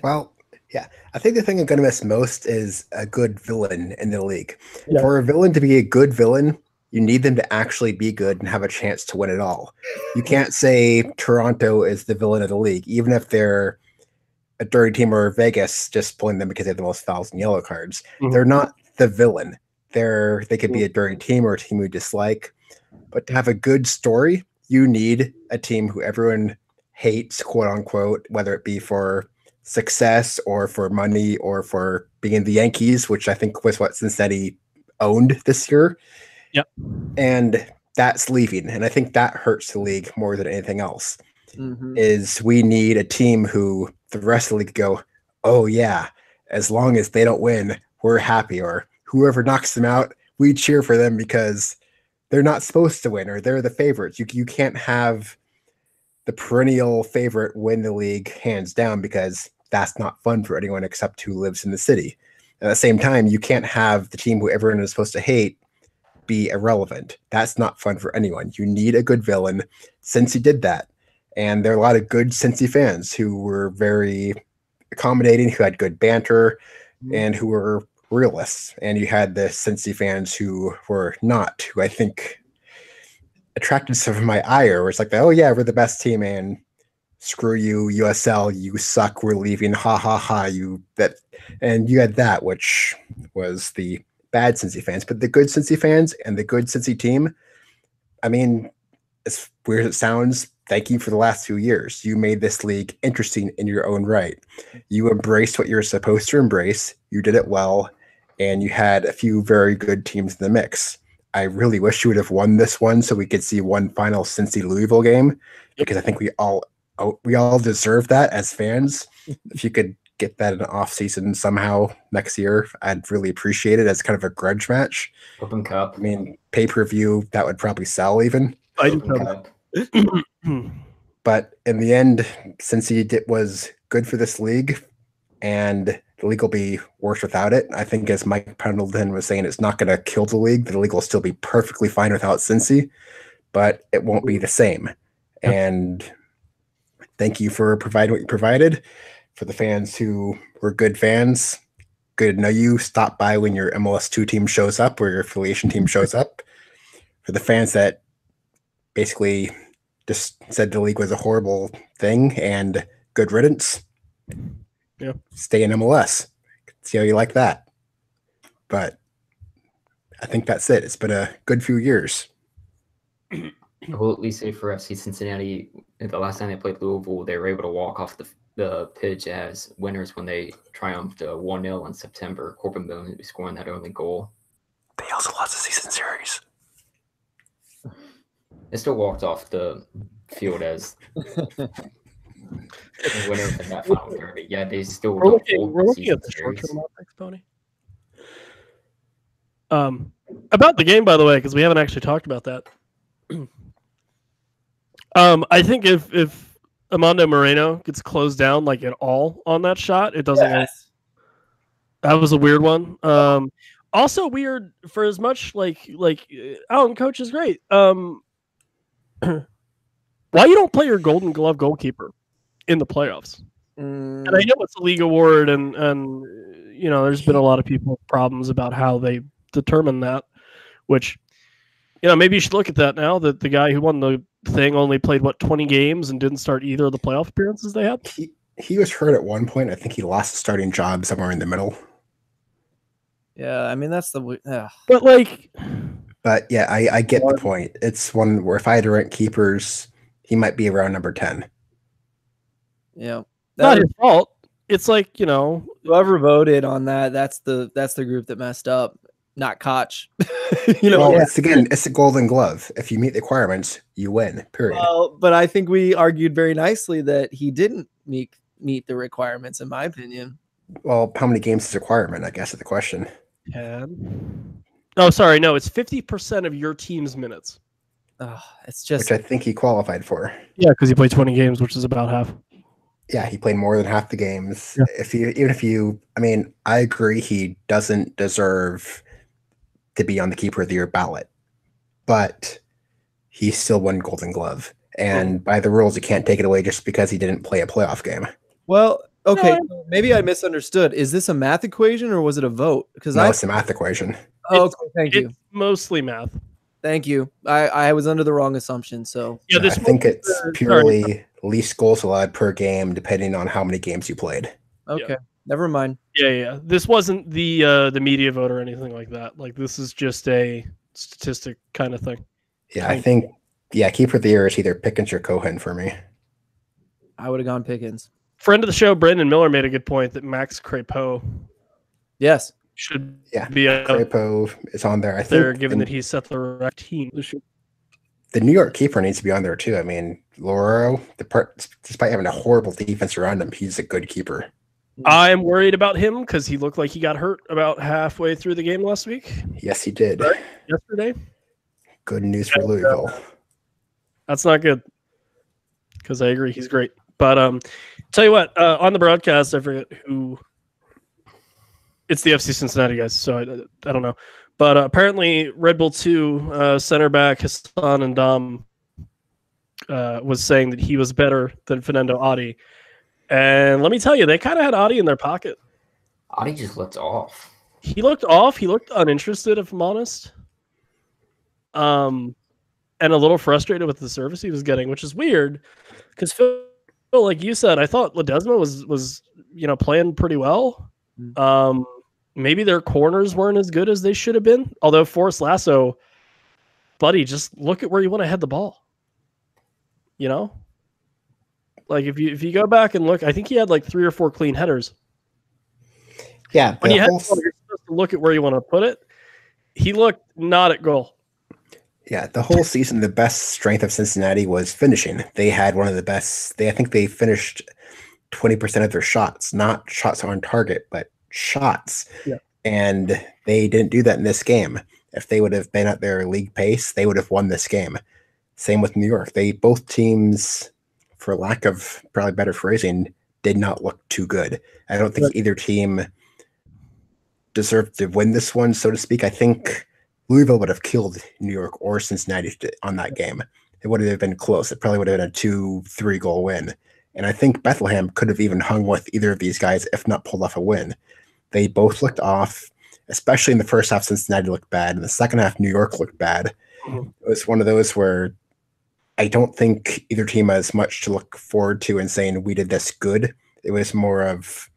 Well, yeah. I think the thing I'm gonna miss most is a good villain in the league. Yeah. For a villain to be a good villain, you need them to actually be good and have a chance to win it all. You can't say Toronto is the villain of the league, even if they're a dirty team or Vegas just pulling them because they have the most fouls and yellow cards. They're not the villain. They could be a dirty team or a team we dislike. But to have a good story, you need a team who everyone hates, quote unquote, whether it be for success or for money or for being the Yankees, which I think was what Cincinnati owned this year. Yep. And that's leaving. And I think that hurts the league more than anything else. Is we need a team who the rest of the league go, oh yeah, as long as they don't win, we're happy. Or whoever knocks them out, we cheer for them because they're not supposed to win or they're the favorites. You can't have the perennial favorite win the league hands down because that's not fun for anyone except who lives in the city. At the same time, you can't have the team who everyone is supposed to hate be irrelevant. That's not fun for anyone. You need a good villain. Cincy did that. And there are a lot of good Cincy fans who were very accommodating, who had good banter, and who were realists. And you had the Cincy fans who were not, who I think attracted some of my ire, where it's like, oh yeah, we're the best team, and screw you, USL, you suck, we're leaving, ha ha ha, and you had that, which was the bad Cincy fans. But the good Cincy fans and the good Cincy team, I mean, as weird as it sounds, thank you for the last 2 years. You made this league interesting in your own right. You embraced what you're supposed to embrace. You did it well, and you had a few very good teams in the mix. I really wish you would have won this one so we could see one final Cincy Louisville game, because I think we all deserve that as fans. If you could get that in the off season somehow next year, I'd really appreciate it as kind of a grudge match. Open Cup. I mean, pay-per-view, that would probably sell even. Open Cup. But in the end, since he was good for this league, and the league will be worse without it, I think as Mike Pendleton was saying, it's not going to kill the league. The league will still be perfectly fine without Cincy, but it won't be the same. And thank you for providing what you provided. For the fans who were good fans, good to know you. Stop by when your MLS2 team shows up or your affiliation team shows up. For the fans that basically just said the league was a horrible thing and good riddance, stay in MLS. See how you like that. But I think that's it. It's been a good few years. I will at least say for FC Cincinnati, the last time they played Louisville, they were able to walk off the pitch as winners when they triumphed 1-0 in September. Corbin Boone scoring that only goal. They also lost the season series. They still walked off the field as winners in that final derby. Yeah, they still we're looking at the short-term optics, Pony. About the game, by the way, because we haven't actually talked about that. I think if Armando Moreno gets closed down like at all on that shot, it doesn't. Yes. That was a weird one. Also weird for as much like Alan Coach is great. Why you don't play your Golden Glove goalkeeper in the playoffs? And I know it's a league award, and you know there's been a lot of people with problems about how they determine that, which maybe you should look at that now that the guy who won the thing only played 20 games and didn't start either of the playoff appearances they had. He was hurt at one point. I think he lost a starting job somewhere in the middle. Yeah, I mean that's the. But yeah, I get the point. It's one where if I had to rank keepers, he might be around number 10. Yeah, not his fault. It's like whoever voted on that. That's the group that messed up. Not Koch. It's a Golden Glove. If you meet the requirements, you win. Period. Well, but I think we argued very nicely that he didn't meet the requirements, in my opinion. Well, how many games is a requirement? I guess is the question. 10. Oh, sorry, no, it's 50% of your team's minutes. It's just which I think he qualified for. Yeah, because he played 20 games, which is about half. Yeah, he played more than half the games. Yeah. I mean, I agree he doesn't deserve to be on the Keeper of the Year ballot, but he still won Golden Glove. And by the rules, you can't take it away just because he didn't play a playoff game. Well, okay, maybe I misunderstood. Is this a math equation or was it a vote? Because it's a math equation. Oh, okay, thank you. It's mostly math. Thank you. I was under the wrong assumption. So I think it's purely least goals allowed per game, depending on how many games you played. Okay, never mind. Yeah. This wasn't the media vote or anything like that. Like this is just a statistic kind of thing. Yeah, I think Keeper of the Year is either Pickens or Cohen for me. I would have gone Pickens. Friend of the show, Brendan Miller, made a good point that Max Crepeau should be Crepeau is on there. I think given that he set the right team. The New York keeper needs to be on there too. I mean, Loro, despite having a horrible defense around him, he's a good keeper. I'm worried about him because he looked like he got hurt about halfway through the game last week. Yes, he did. Right? Yesterday. Good news for Louisville. That's not good because I agree he's great. But tell you what, on the broadcast, I forget who. It's the FC Cincinnati guys, so I don't know. But apparently, Red Bull 2 center back Hassan and Dom was saying that he was better than Fernando Adi. And let me tell you, they kind of had Adi in their pocket. Adi just looked off. He looked off. He looked uninterested, if I'm honest. And a little frustrated with the service he was getting, which is weird. Because Phil, like you said, I thought Ledesma was playing pretty well. Maybe their corners weren't as good as they should have been. Although Forrest Lasso, buddy, just look at where you want to head the ball. Like if you go back and look, I think he had like 3 or 4 clean headers. Yeah, when you you're supposed to look at where you want to put it. He looked not at goal. Yeah, the whole season, the best strength of Cincinnati was finishing. They had one of the best. I think they finished 20% of their shots, not shots on target, but shots. Yeah. And they didn't do that in this game. If they would have been at their league pace, they would have won this game. Same with New York. Both teams, for lack of probably better phrasing, did not look too good. I don't think either team deserved to win this one, so to speak. I think Louisville would have killed New York or Cincinnati on that game. It would have been close. It probably would have been a 2-3 goal win. And I think Bethlehem could have even hung with either of these guys, if not pulled off a win. They both looked off, especially in the first half. Cincinnati looked bad. In the second half, New York looked bad. It was one of those where I don't think either team has much to look forward to in saying we did this good. It was more of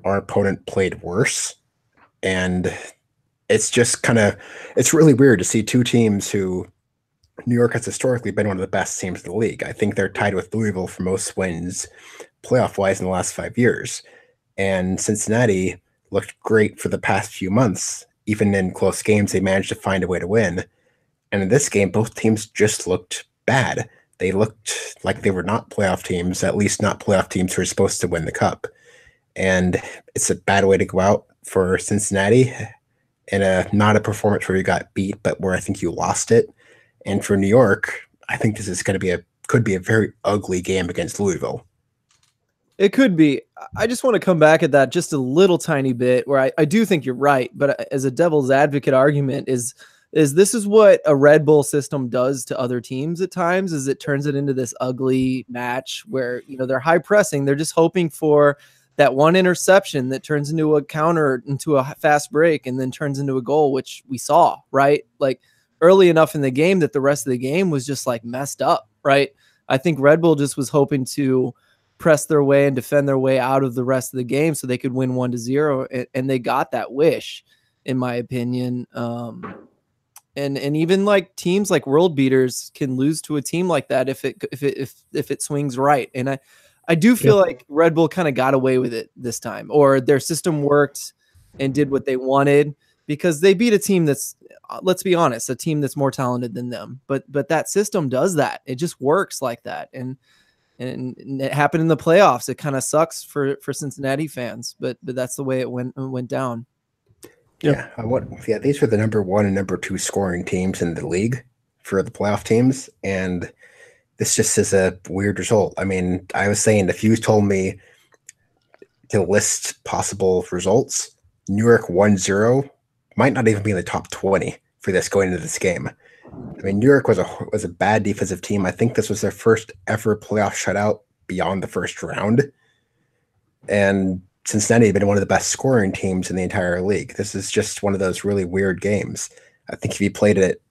our opponent played worse. And it's just it's really weird to see two teams who New York has historically been one of the best teams in the league. I think they're tied with Louisville for most wins playoff-wise in the last 5 years. And Cincinnati looked great for the past few months. Even in close games, they managed to find a way to win. And in this game, both teams just looked bad. They looked like they were not playoff teams, at least not playoff teams who are supposed to win the cup. And it's a bad way to go out for Cincinnati in not a performance where you got beat, but where I think you lost it. And for New York, I think this is going to could be a very ugly game against Louisville. It could be. I just want to come back at that just a little tiny bit where I do think you're right. But as a devil's advocate argument is this is what a Red Bull system does to other teams at times, is it turns it into this ugly match where, they're high pressing. They're just hoping for that one interception that turns into a counter, into a fast break, and then turns into a goal, which we saw, right? Like early enough in the game that the rest of the game was just like messed up, right? I think Red Bull just was hoping to press their way and defend their way out of the rest of the game so they could win 1-0. And they got that wish, in my opinion. And even like teams like World Beaters can lose to a team like that if it swings right. And I do feel like Red Bull kind of got away with it this time, or their system worked and did what they wanted, because they beat a team that's, let's be honest, a team that's more talented than them. But that system does that. It just works like that. And it happened in the playoffs. It kind of sucks for Cincinnati fans, but that's the way it went down. Yeah. These are the number 1 and number 2 scoring teams in the league for the playoff teams. And this just is a weird result. I mean, I was saying, if you told me to list possible results, New York 1-0 might not even be in the top 20 for this going into this game. I mean, New York was a bad defensive team. I think this was their first ever playoff shutout beyond the first round. And Cincinnati had been one of the best scoring teams in the entire league. This is just one of those really weird games. I think if you played it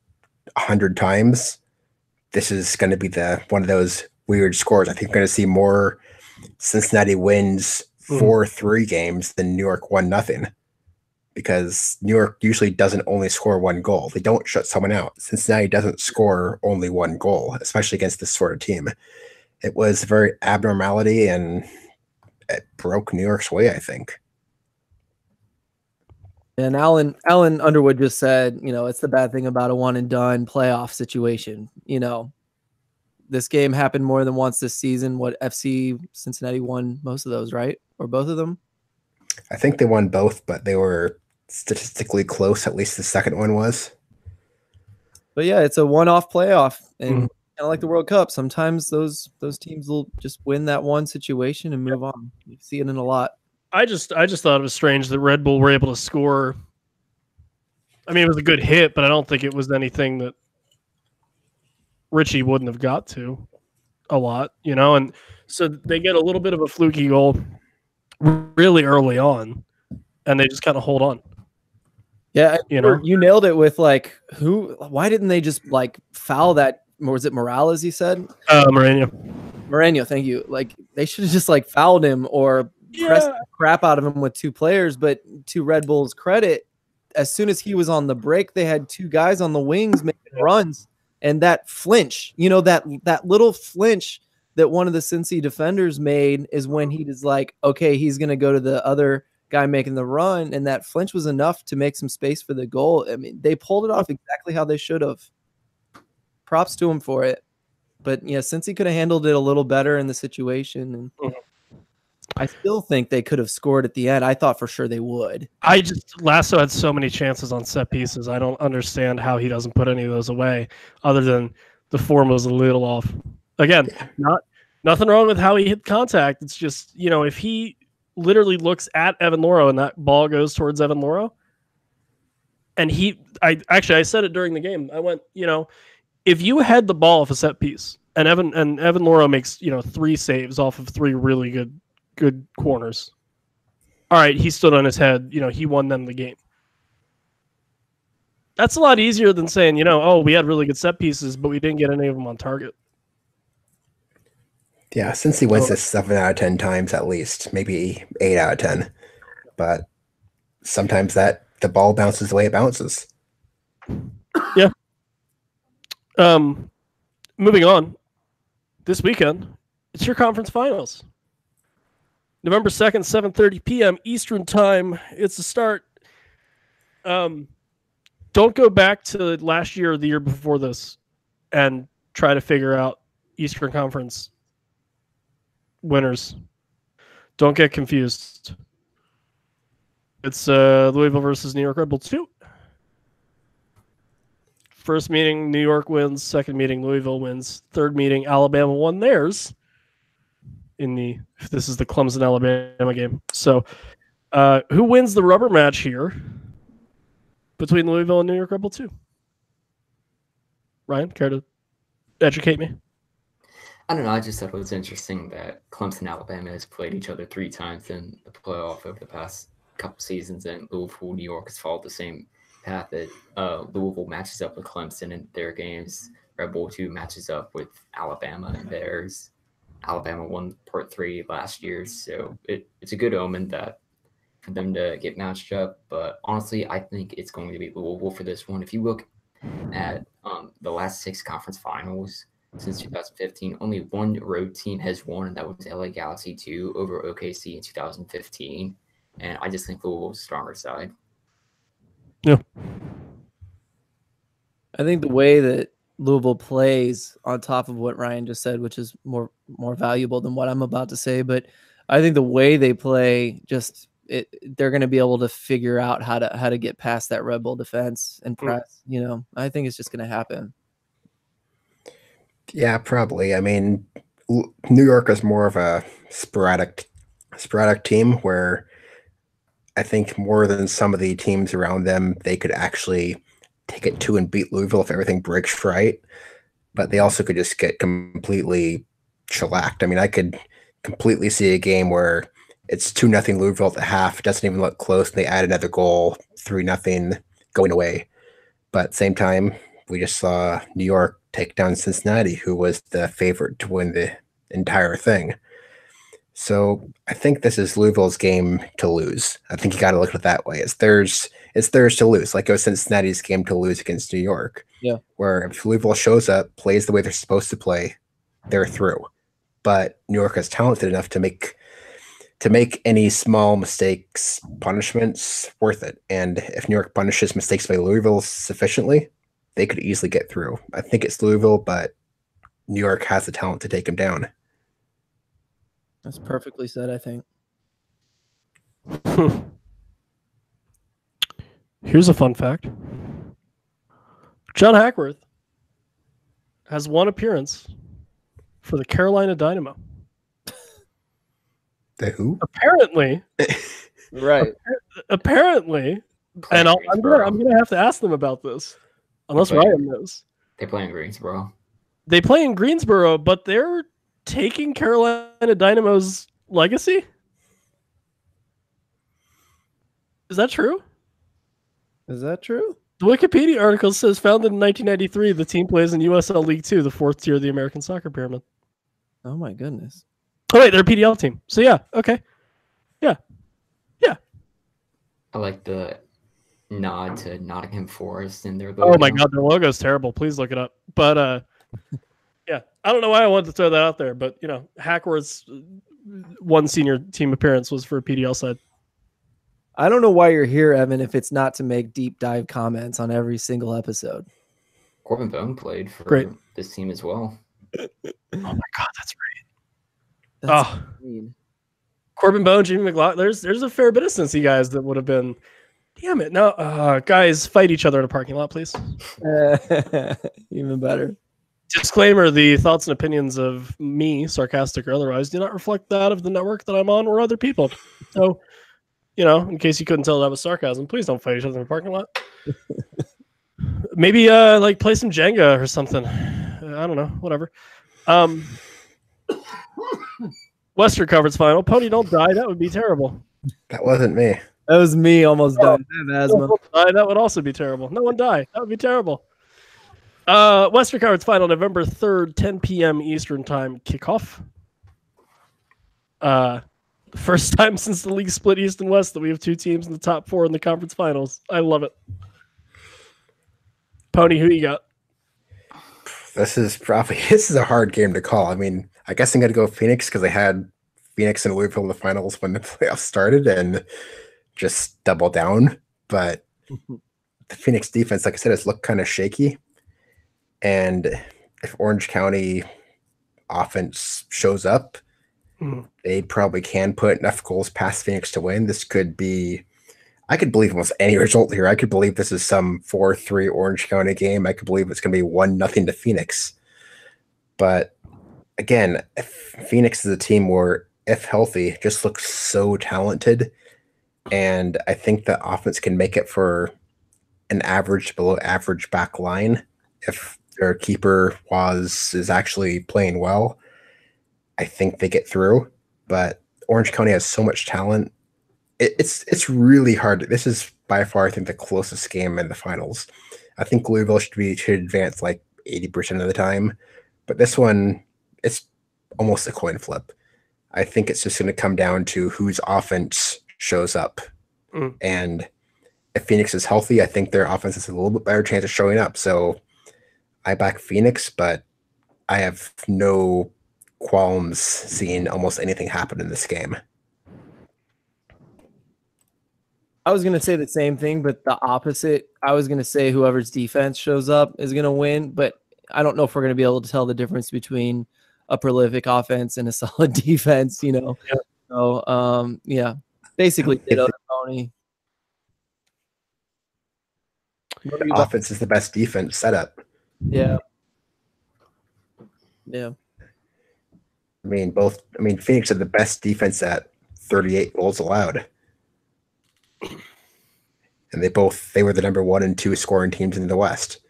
100 times, this is going to be one of those weird scores. I think we're going to see more Cincinnati wins 4-3 games than New York 1-0, because New York usually doesn't only score 1 goal. They don't shut someone out. Cincinnati doesn't score only 1 goal, especially against this sort of team. It was a very abnormality, and it broke New York's way, I think. And Alan Underwood just said, it's the bad thing about a one and done playoff situation. This game happened more than once this season. What, FC Cincinnati won most of those, right? Or both of them? I think they won both, but they were statistically close. At least the second one was. But yeah, it's a one-off playoff, and kind of like the World Cup, sometimes those teams will just win that one situation and move on. You see it in a lot. I just thought it was strange that Red Bull were able to score. I mean, it was a good hit, but I don't think it was anything that Richie wouldn't have got to a lot, and so they get a little bit of a fluky goal really early on, and they just kind of hold on. Yeah, you nailed it with like why didn't they just like foul that? Or was it Morales? He said Moreno. Thank you. Like they should have just like fouled him or pressed the crap out of him with 2 players. But to Red Bull's credit, as soon as he was on the break, they had 2 guys on the wings making runs, and that flinch, that little flinch that one of the Cincy defenders made is when he was like, okay, he's going to go to the other guy making the run. And that flinch was enough to make some space for the goal. I mean, they pulled it off exactly how they should have. Props to him for it. But yeah, Cincy could have handled it a little better in the situation. And I still think they could have scored at the end. I thought for sure they would. Lasso had so many chances on set pieces. I don't understand how he doesn't put any of those away, other than the form was a little off. Again, nothing wrong with how he hit contact. It's just, if he literally looks at Evan Loro and that ball goes towards Evan Loro, and I said it during the game. I went, if you had the ball off a set piece and Evan Loro makes 3 saves off of 3 really good corners. All right, he stood on his head. He won them the game. That's a lot easier than saying, we had really good set pieces, but we didn't get any of them on target. Yeah, since he wins this 7 out of 10 times at least, maybe 8 out of 10. But sometimes the ball bounces the way it bounces. Yeah. Moving on. This weekend, it's your conference finals. November 2nd, 7:30 p.m. Eastern Time. It's the start. Don't go back to last year or the year before this and try to figure out Eastern Conference winners. Don't get confused. It's Louisville versus New York Red Bull 2. First meeting, New York wins. Second meeting, Louisville wins. Third meeting, Alabama won theirs. This is the Clemson Alabama game. So, who wins the rubber match here between Louisville and New York Red Bull 2? Ryan, care to educate me? I don't know. I just thought it was interesting that Clemson and Alabama has played each other 3 times in the playoff over the past couple seasons, and Louisville, New York has followed the same path that Louisville matches up with Clemson in their games. Red Bull 2 matches up with Alabama in theirs. Alabama won part 3 last year, so it's a good omen that for them to get matched up. But honestly, I think it's going to be Louisville for this one. If you look at the last 6 conference finals since 2015, only one road team has won, and that was LA Galaxy 2 over OKC in 2015. And I just think Louisville's stronger side. Yeah. I think the way that Louisville plays, on top of what Ryan just said, which is more valuable than what I'm about to say, but I think the way they play, they're going to be able to figure out how to get past that Red Bull defense and press. I think it's just going to happen. Yeah, probably. I mean, New York is more of a sporadic team where I think more than some of the teams around them, they could actually take it to and beat Louisville if everything breaks right. But they also could just get completely shellacked. I mean, I could completely see a game where it's 2-0 Louisville at the half. It doesn't even look close. And they add another goal, 3-0 going away. But at the same time, we just saw New York take down Cincinnati, who was the favorite to win the entire thing. So I think this is Louisville's game to lose. I think you got to look at it that way. It's theirs to lose, like it was Cincinnati's game to lose against New York. Yeah. Where if Louisville shows up, plays the way they're supposed to play, they're through. But New York is talented enough to make any small mistakes, punishments worth it. And if New York punishes mistakes by Louisville sufficiently, they could easily get through. I think it's Louisville, but New York has the talent to take them down. That's perfectly said, I think. Here's a fun fact. John Hackworth has one appearance for the Carolina Dynamo. The who? Apparently. Right. Apparently. And I'm gonna have to ask them about this. Unless Ryan knows. They play in Greensboro. They play in Greensboro, but they're taking Carolina Dynamo's legacy? Is that true? Is that true? The Wikipedia article says founded in 1993, the team plays in USL League 2, the 4th tier of the American soccer pyramid. Oh my goodness. Oh wait, they're a PDL team. So yeah, okay. Yeah. I like the nod to Nottingham Forest and their logo. Oh my god, their logo's terrible. Please look it up. But yeah, I don't know why I wanted to throw that out there, but Hackworth's one senior team appearance was for a PDL side. I don't know why you're here, Evan, if it's not to make deep dive comments on every single episode. Corbin Bone played for this team as well. Oh my god, that's right. Mean. Corbin Bone, Jimmy McLaughlin. There's a fair bit of Cincy guys that would have been. Damn it! No, guys, fight each other in a parking lot, please. Even better. Disclaimer: the thoughts and opinions of me, sarcastic or otherwise, do not reflect that of the network that I'm on or other people. So, in case you couldn't tell that was sarcasm, please don't fight each other in a parking lot. Maybe like play some Jenga or something. I don't know. Whatever. Western Conference Final. Pony, don't die. That would be terrible. That wasn't me. That was me almost dying. I have asthma. That would also be terrible. No one die. That would be terrible. Western Conference Final, November 3rd, 10 p.m. Eastern Time kickoff. First time since the league split East and West that we have two teams in the top 4 in the conference finals. I love it. Pony, who you got? This is a hard game to call. I mean, I guess I'm going to go Phoenix because I had Phoenix and Louisville in the finals when the playoffs started and just double down. But the Phoenix defense, like I said, has looked kind of shaky. And if Orange County offense shows up, they probably can put enough goals past Phoenix to win. This could be, I could believe almost any result here. I could believe this is some 4-3 Orange County game. I could believe it's going to be 1-0 to Phoenix. But again, if Phoenix is a team where, if healthy, just looks so talented. And I think the offense can make it for an average to below average back line if their keeper is actually playing well. I think they get through, but Orange County has so much talent. It's really hard. This is by far, I think, the closest game in the finals. I think Louisville should advance like 80% of the time, but this one, it's almost a coin flip. I think it's just going to come down to whose offense shows up. And if Phoenix is healthy, I think their offense has a little bit better chance of showing up. So I back Phoenix, but I have no qualms seeing almost anything happen in this game. I was going to say the same thing, but the opposite. I was going to say whoever's defense shows up is going to win, but I don't know if we're going to be able to tell the difference between a prolific offense and a solid defense, Yeah. So, yeah, basically, Pony. The offense is the best defense setup. Yeah. I mean, Phoenix had the best defense at 38 goals allowed. And they were the number 1 and 2 scoring teams in the West.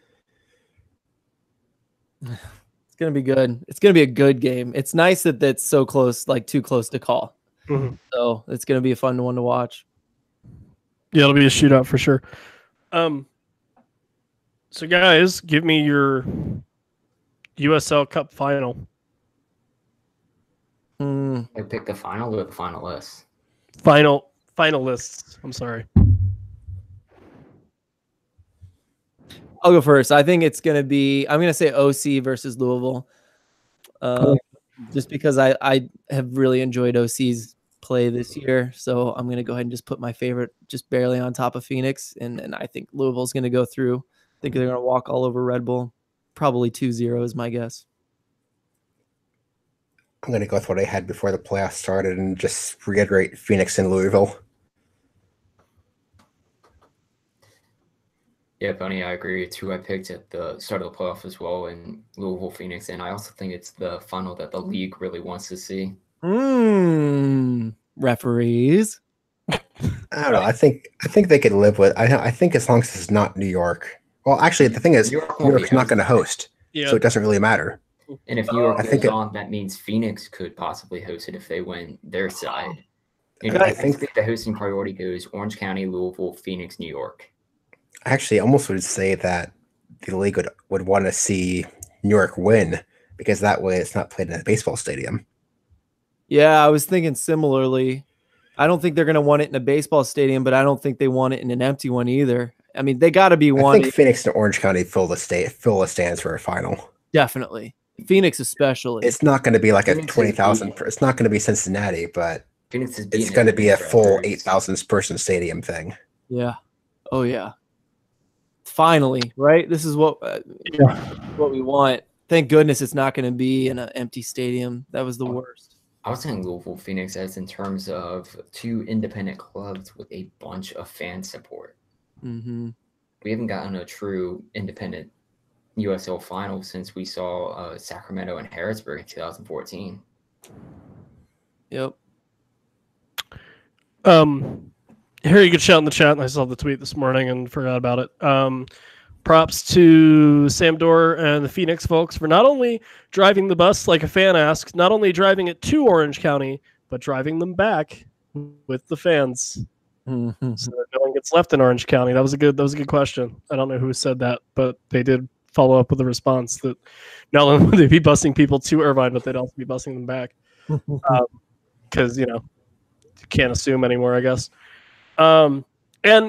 It's going to be good. It's going to be a good game. It's nice that that's so close, like too close to call. So it's going to be a fun one to watch. Yeah, it'll be a shootout for sure. So guys, give me your USL Cup final. I picked the final or the finalists? Finalists. I'm sorry. I'll go first. I think it's going to be, I'm going to say OC versus Louisville. Just because I have really enjoyed OC's play this year. So I'm going to go ahead and just put my favorite just barely on top of Phoenix. And I think Louisville's going to go through. I think they're going to walk all over Red Bull. Probably 2-0 is my guess. I'm going to go with what I had before the playoffs started and just reiterate Phoenix and Louisville. Yeah, Bunny, I agree. It's who I picked at the start of the playoff as well, in Louisville, Phoenix. And I also think it's the final that the league really wants to see. Referees. I don't know. I think they could live with. I think as long as it's not New York. Well, actually, the thing is, New York's not going to host, so it doesn't really matter. And if New York goes on, that means Phoenix could possibly host it if they win their side. I think the hosting priority goes Orange County, Louisville, Phoenix, New York. Actually, I almost would say that the league would want to see New York win because that way it's not played in a baseball stadium. Yeah, I was thinking similarly. I don't think they're going to want it in a baseball stadium, but I don't think they want it in an empty one either. I mean, they got to be one. I think Phoenix and Orange County fill the stands for a final. Definitely. Phoenix especially. It's not going to be like a 20,000. It's not going to be Cincinnati, but it's going to be a full 8,000 person stadium thing. Yeah. Oh, yeah. Finally, right? This is what we want. Thank goodness it's not going to be in an empty stadium. That was the worst. I was saying Louisville Phoenix as in terms of two independent clubs with a bunch of fan support. Mm-hmm. We haven't gotten a true independent USL final since we saw Sacramento and Harrisburg in 2014. Yep. Here you could shout in the chat, and I saw the tweet this morning and forgot about it. Props to Sam Dorr and the Phoenix folks for not only driving the bus like a fan asked, not only driving it to Orange County, but driving them back with the fans. Mm-hmm. So that no one gets left in Orange County. That was a good question. I don't know who said that, but they did follow up with a response that not only would they be busing people to Irvine, but they'd also be busing them back. Because, you can't assume anymore, I guess. And,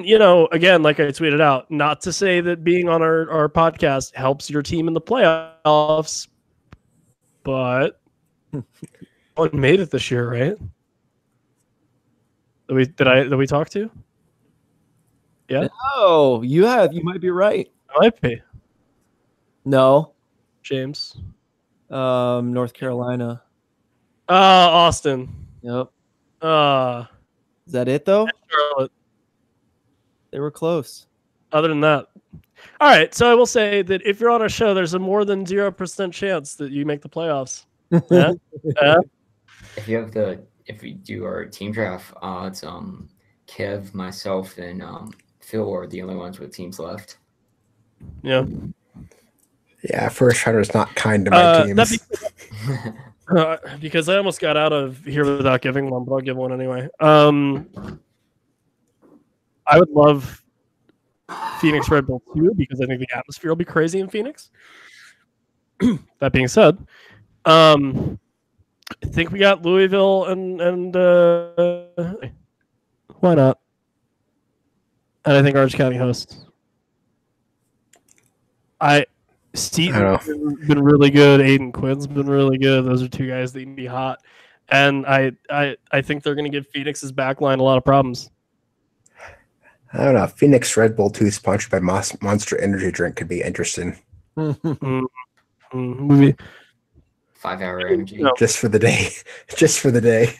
again, like I tweeted out, not to say that being on our podcast helps your team in the playoffs, but one made it this year, right? That we talk to? Yeah. Oh, you have. You might be right. I might be. No. James. North Carolina. Austin. Yep. Is that it though? Charlotte. They were close. Other than that. All right. So I will say that if you're on our show, there's a more than 0% chance that you make the playoffs. Yeah. If we do our team draft odds, Kev, myself, and Phil are the only ones with teams left. Yeah. Yeah, first shotter's not kind to my teams. Because I almost got out of here without giving one, but I'll give one anyway. I would love Phoenix Red Bull 2 because I think the atmosphere will be crazy in Phoenix. That being said, I think we got Louisville and why not? And I think Orange County hosts. Steven's been really good. Aiden Quinn's been really good. Those are two guys that can be hot. And I think they're going to give Phoenix's backline a lot of problems. I don't know. Phoenix Red Bull 2 sponsored by Monster Energy Drink could be interesting. Movie. 5-hour energy. No. Just for the day. Just for the day.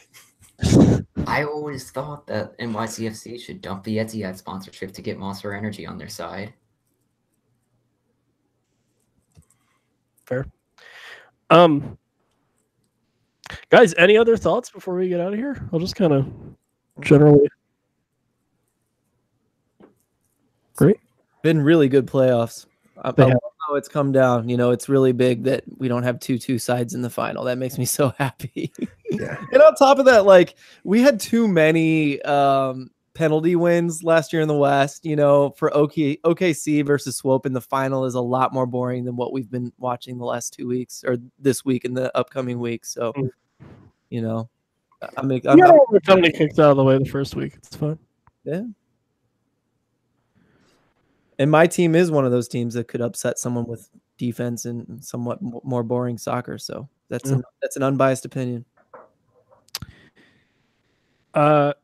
I always thought that NYCFC should dump the Etihad sponsorship to get Monster Energy on their side. Fair. Guys, any other thoughts before we get out of here? I'll just kind of generally. Great. Been really good playoffs. I love how it's come down. It's really big that we don't have two sides in the final. That makes me so happy. Yeah. And on top of that, we had too many penalty wins last year in the West. For OKC versus Swope in the final is a lot more boring than what we've been watching the last 2 weeks or this week and the upcoming week. So, I'm the penalty kicked out of the way the first week. It's fine. Yeah. And my team is one of those teams that could upset someone with defense and somewhat more boring soccer. So that's an unbiased opinion. Let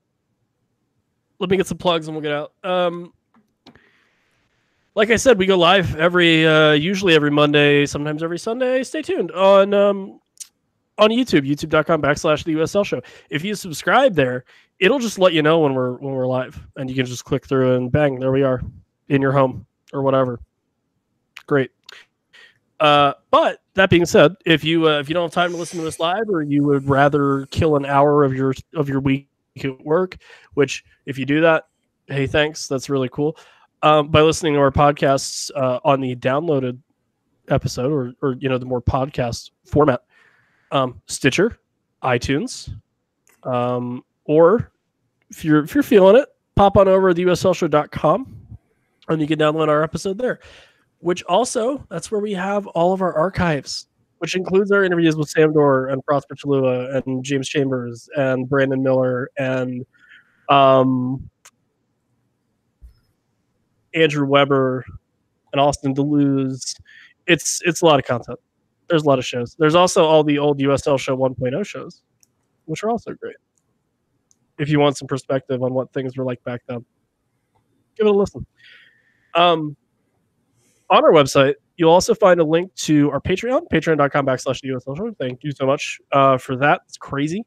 me get some plugs and we'll get out. Like I said, we go live usually every Monday, sometimes every Sunday. Stay tuned on YouTube, youtube.com/the USL show. If you subscribe there, it'll just let you know when we're live, and you can just click through and bang, there we are in your home or whatever. Great. But that being said, if you don't have time to listen to us live, or you would rather kill an hour of your week at work, which if you do that, hey, thanks, that's really cool. By listening to our podcasts on the downloaded episode or the more podcast format, Stitcher, iTunes, or if you're feeling it, pop on over to theuslshow.com and you can download our episode there. Which also, that's where we have all of our archives, which includes our interviews with Sam Dorr and Prosper Chalua and James Chambers and Brandon Miller and Andrew Weber and Austin Deleuze. It's a lot of content. There's a lot of shows. There's also all the old USL Show 1.0 shows, which are also great. If you want some perspective on what things were like back then, give it a listen. On our website, You'll also find a link to our Patreon, patreon.com/USL Show. Thank you so much for that. It's crazy.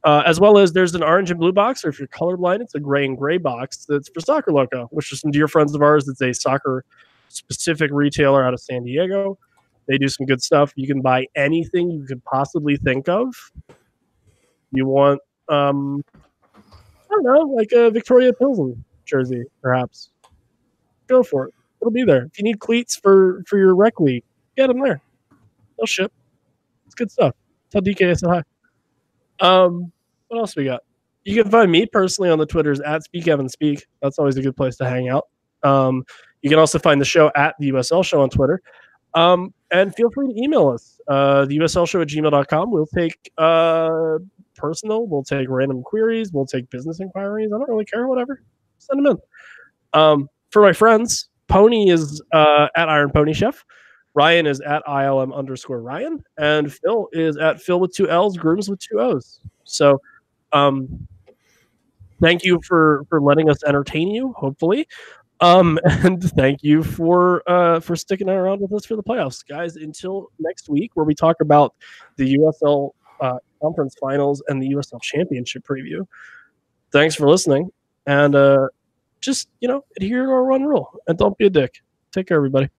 As well as there's an orange and blue box, or if you're colorblind, it's a gray and gray box that's for Soccer Loco, which is some dear friends of ours. It's a soccer-specific retailer out of San Diego. They do some good stuff. You can buy anything you could possibly think of. You want, I don't know, like a Victoria Pilsen jersey, perhaps. Go for it. It'll be there. If you need cleats for your rec league, get them there. They'll ship. It's good stuff. Tell DK I said hi. What else we got? You can find me personally on the Twitters at SpeakEvanSpeak. That's always a good place to hang out. You can also find the show at the USL Show on Twitter. And feel free to email us. The USLshow@gmail.com. We'll take personal. We'll take random queries. We'll take business inquiries. I don't really care. Whatever. Send them in. For my friends, Pony is at Iron Pony Chef. Ryan is at ILM_Ryan. And Phil is at Phil with 2 L's, Grooms with 2 O's. So thank you for letting us entertain you, hopefully. And thank you for sticking around with us for the playoffs, guys. Until next week, where we talk about the USL conference finals and the USL championship preview. Thanks for listening, and just adhere to our one rule and don't be a dick. Take care, everybody.